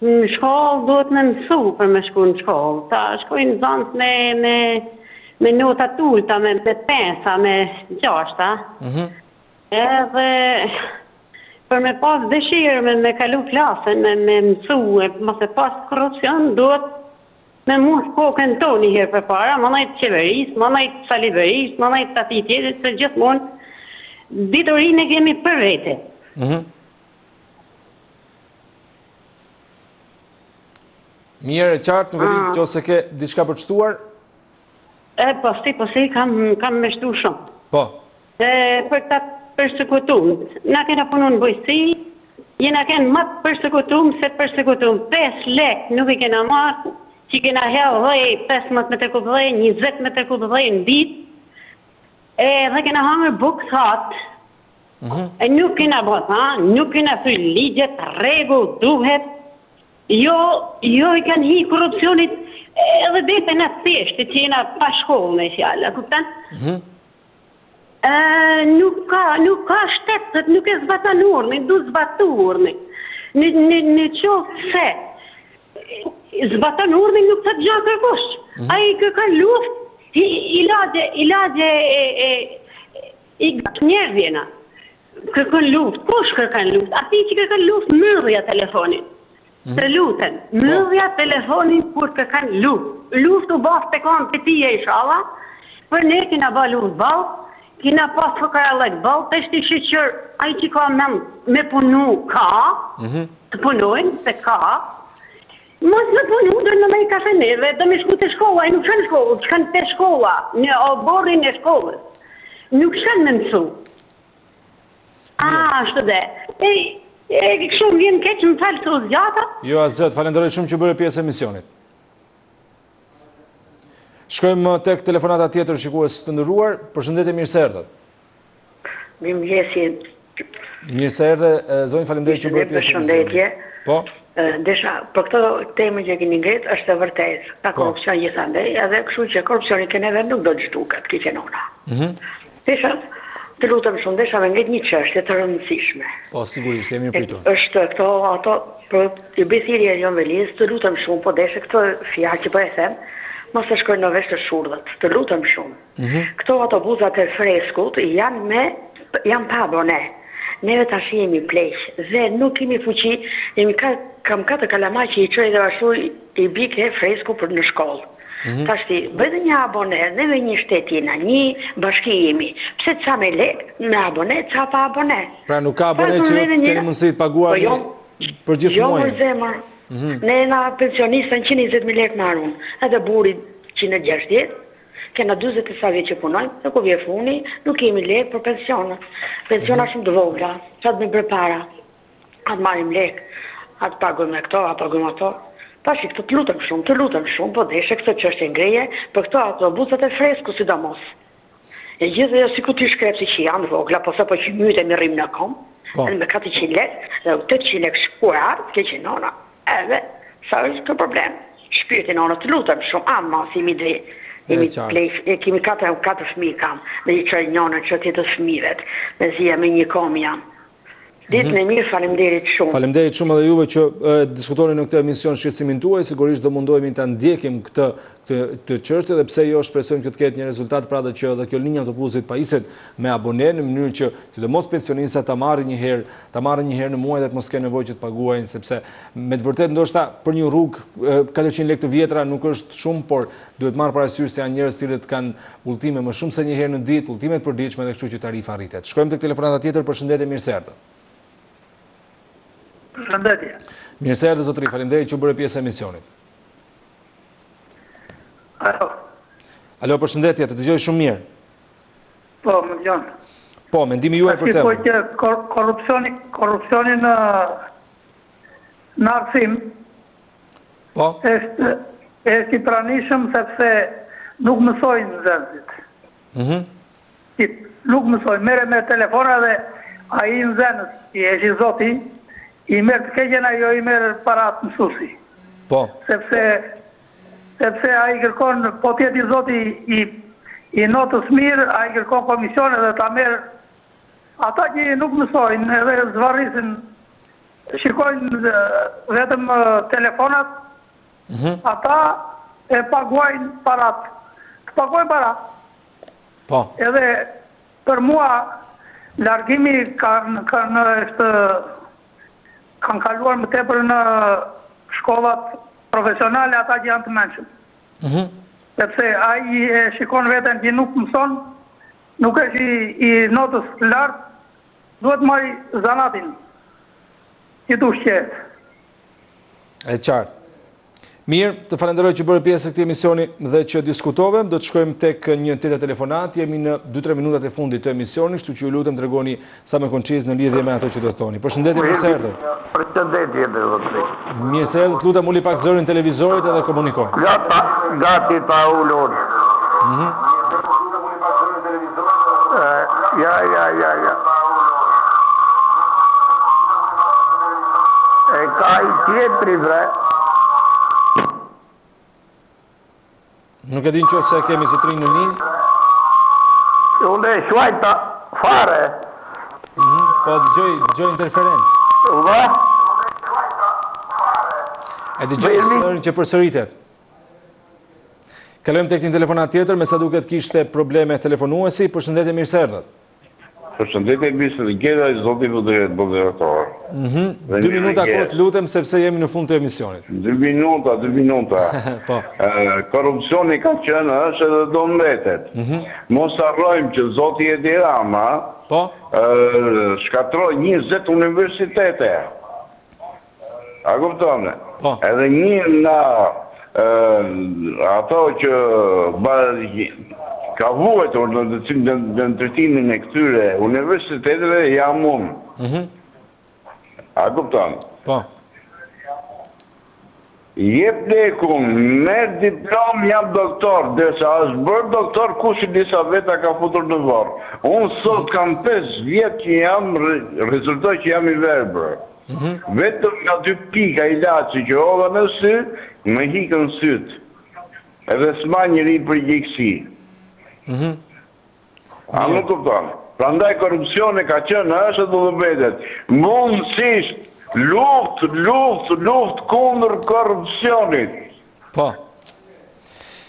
në shkollë duhet me mësu për me shku në shkollë. Ta shkojnë zonës me notat ulta, me 5, me 6. Edhe për me pas dëshirë, me kalu klasën, me mësu, mos e pas korrupsion, duhet me mos kokën toni herë për para, më najtë qeveris, më najtë saliveris, më najtë ati tjetët, se gjithmonë ditorin e kemi për vete. Mirë, e qartë, nuk e di që ose ke diçka përçtuar? Po si, kam me shtu shumë. Po? Për ta përsekutum, na kena punu në bojësi, jena kenë më përsekutum se përsekutum. 5 lek nuk i kena marë, që kena hel dhej, 15 me të kup dhej, 20 me të kup dhej në dit, dhe kena hangër bukë hatë, e nuk kena bot, nuk kena fry ligjet, regu, duhet, jo i kanë hi korrupsionit, edhe dete në theshtë, që jena pa shkollë me fjallë, kuptan? Nuk ka shtetët, nuk e zbatan urnin, du zbatu urnin. Në qoftë se zbatan urnin nuk të gja kërkosh. A i kërka luft, ilagje i njerëzjena. Kërkan luft, kush kërkan luft? Ati që kërkan luft, mërëdhja telefonin. Të luten, mërëdhja telefonin kur kërkan luft. Luft u bas të kanë të tije i shala, për ne kina ba luft balë, kina pas fëkara lek balë, të ishte shqyqër, a i që ka me punu ka, të punojnë, se ka, mos me punu, dhe në me i kafe neve, dhe me shku të shkolla, i nuk shën shkolla, që kanë të shkolla, në oborin e shkollës, nuk shën me mësu. Ashtë dhe, shumë vjen keq më falë të uzgjata? Jo, azët, falenderoj shumë që bërë pjesë e misionit. Shkojmë tek telefonata tjetër shikues të ndëruar. Përshëndetje, mirë se erdhët. Mirë se erdhe, zonjë, faleminderit që bërë pjesë. Përshëndetje. Po? Desha, për këtë temë që keni ngritë është e vërtet. Ka korrupsion gjithandej, edhe kështu që korrupsioni kene edhe nuk do të zhduket, ki qenona. Desha, të lutëm shumë, desha me ngritë një çështje të rëndësishme. Po, sigurisht, jemi pritur. Është këto, ato, për të besirje e Jon Veliz, të lutëm shumë, po desha këto fjalë që po e them, mos e shkojnë në vesh të shurdhët, të lutëm shumë. Këto autobusat e freskut janë pa abone. Neve tash jemi pleq dhe nuk kemi fuqi, kam 4 kalamaj që i qoj dhe ashtu i bike fresku për në shkollë. Tash ti, bëjdhe një abone, neve një shtetina, një bashki jemi. Pse ca me lek, me abone, ca pa abone. Pra nuk ka abone që keni mundësi të paguar për gjithë muajin. Jo më zemër. Ne na pensionistën 120.000 lekë marun, edhe burit 160, kena 20 e sa vje që punojnë, nuk u vje funi, nuk kemi lekë për pensionet. Pensiona shumë të vogla, qatë me bërë para, atë marim lekë, atë pagojmë e këto, atë pagojmë ato. Tashi këtë të lutëm shumë, po deshe këtë që është e ngreje, për këto autobusat e fresku sidomos. E gjithë dhe si ku ty shkrepsi që janë vogla, po sa po që myte me rrim në kom, edhe me 400 lekë, dhe 800 lekë shkuar, ke që nona. Edhe, sa është këtë problem. Shpirtin onë të lutëm shumë, ama si mi dhe, kemi 4 fëmijë kam, dhe i qërë njënë që të fëmijëvet, dhe zia me një kom jam. Ditë në mirë, falemderit shumë. Falemderit shumë edhe juve që diskutoni në këtë emision shqetësimin tuaj, sigurisht do mundohemi të ndjekim këtë çështje dhe pse jo shpresojmë që të ketë një rezultat, pra dhe që edhe kjo linja autobusit pajiset me abone në mënyrë që sidomos pensionistat ta marrin një herë në muaj dhe të mos kenë nevojë që të paguajnë, sepse me të vërtetë ndoshta për një rrugë 400 lekë të vjetra nuk është shumë, por duhet marrë parasysh se janë njerëz që kanë udhëtime më shumë se një herë në ditë, udhëtime të përditshme dhe kështu që tarifa rritet. Shkojmë tek telefonata tjetër. Përshëndetje, mirë se erdhët. Përshëndetje. Mirë se erdhët zotëri, faleminderit që u bërë pjesë e emisionit. Alo, përshëndetje, të dëgjoj shumë mirë. Po, më gjonë. Po, mendimi juaj për temën. Që korupcioni në arsim është i pranishëm sepse nuk mësojnë nxënësit. Nuk mësojnë, mere me telefona dhe a i nxënës, i eshi zoti, i merë të keqen ajo i merë parat mësusi. Po. Sepse a i kërkon, po tjeti zoti i notës mirë, a i kërkon komisione dhe ta merë ata që nuk mësojnë edhe zvarrisin, shikojnë vetëm telefonat, ata e paguajnë parat. Paguajnë parat. Po. Edhe për mua, largimi kanë kaluar më tepër në shkollat profesionale ata që janë të mençëm. Sepse ai e shikon veten që nuk mëson, nuk është i notës lartë, duhet marrë zanatin. Që të ushqet. E qartë. Mirë, të falenderoj që bërë pjesë e këtij emisioni dhe që diskutovem. Do të shkojmë tek një tjetër telefonat. Jemi në 2-3 minutat e fundit të emisionit, kështu që ju lutem tregoni sa më konciz në lidhje me ato që do të thoni. Përshëndetje, mirë se erdhët. Përshëndetje, zotëri. Mirë se erdhët, lutem uli pak zërin televizorit edhe komunikojmë. Gati ta ulur. Ja. E ka i tjetëri vre. Nuk e din që se kemi zotrin në linjë. Unë e shuajta fare. Po dëgjoj interferencë. E dëgjoj sërin që përsëritet. Kalojmë tek një telefonat tjetër, me sa duket kishte probleme telefonuesi. Përshëndetje, mirë se erdhët. Përshëndetje, mirë se erdhët, zoti moderator. 2 minuta kohë të lutem, sepse jemi në fund të emisionit. 2 minuta. Po. Korupcioni ka qenë është edhe do mbetet. Mos harrojmë që zoti Edi Rama shkatroi 20 universitete. A kuptone? Edhe një nga ato që ka vuajtur në ndërtimin e këtyre universiteteve jam unë. A kupton? Po. Jep lekun, merë diplom, jam doktor, desa është bërë doktor, kush i disa veta ka futur në varë. Unë sot kam 5 vjetë që jam, rezultoj që jam i verbër. Vetëm nga 2 pika i laci që ova në sy, me hikën sytë. Edhe s'ma njëri përgjikësi. A nuk kupton? Prandaj korupcioni ka qenë është dhe betet. Mundësisht luft kundër korupcionit. Po.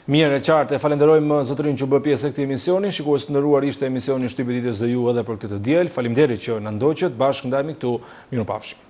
Mirë, e qartë, e falenderojmë zotërin që bë pjesë e këtij emisioni. Shikues të nderuar, ishte emisioni Shtypi ditës dhe ju edhe për këtë të diel. Faleminderit që na ndoqët, bashkë ndajmë këtu. Mirupafshim.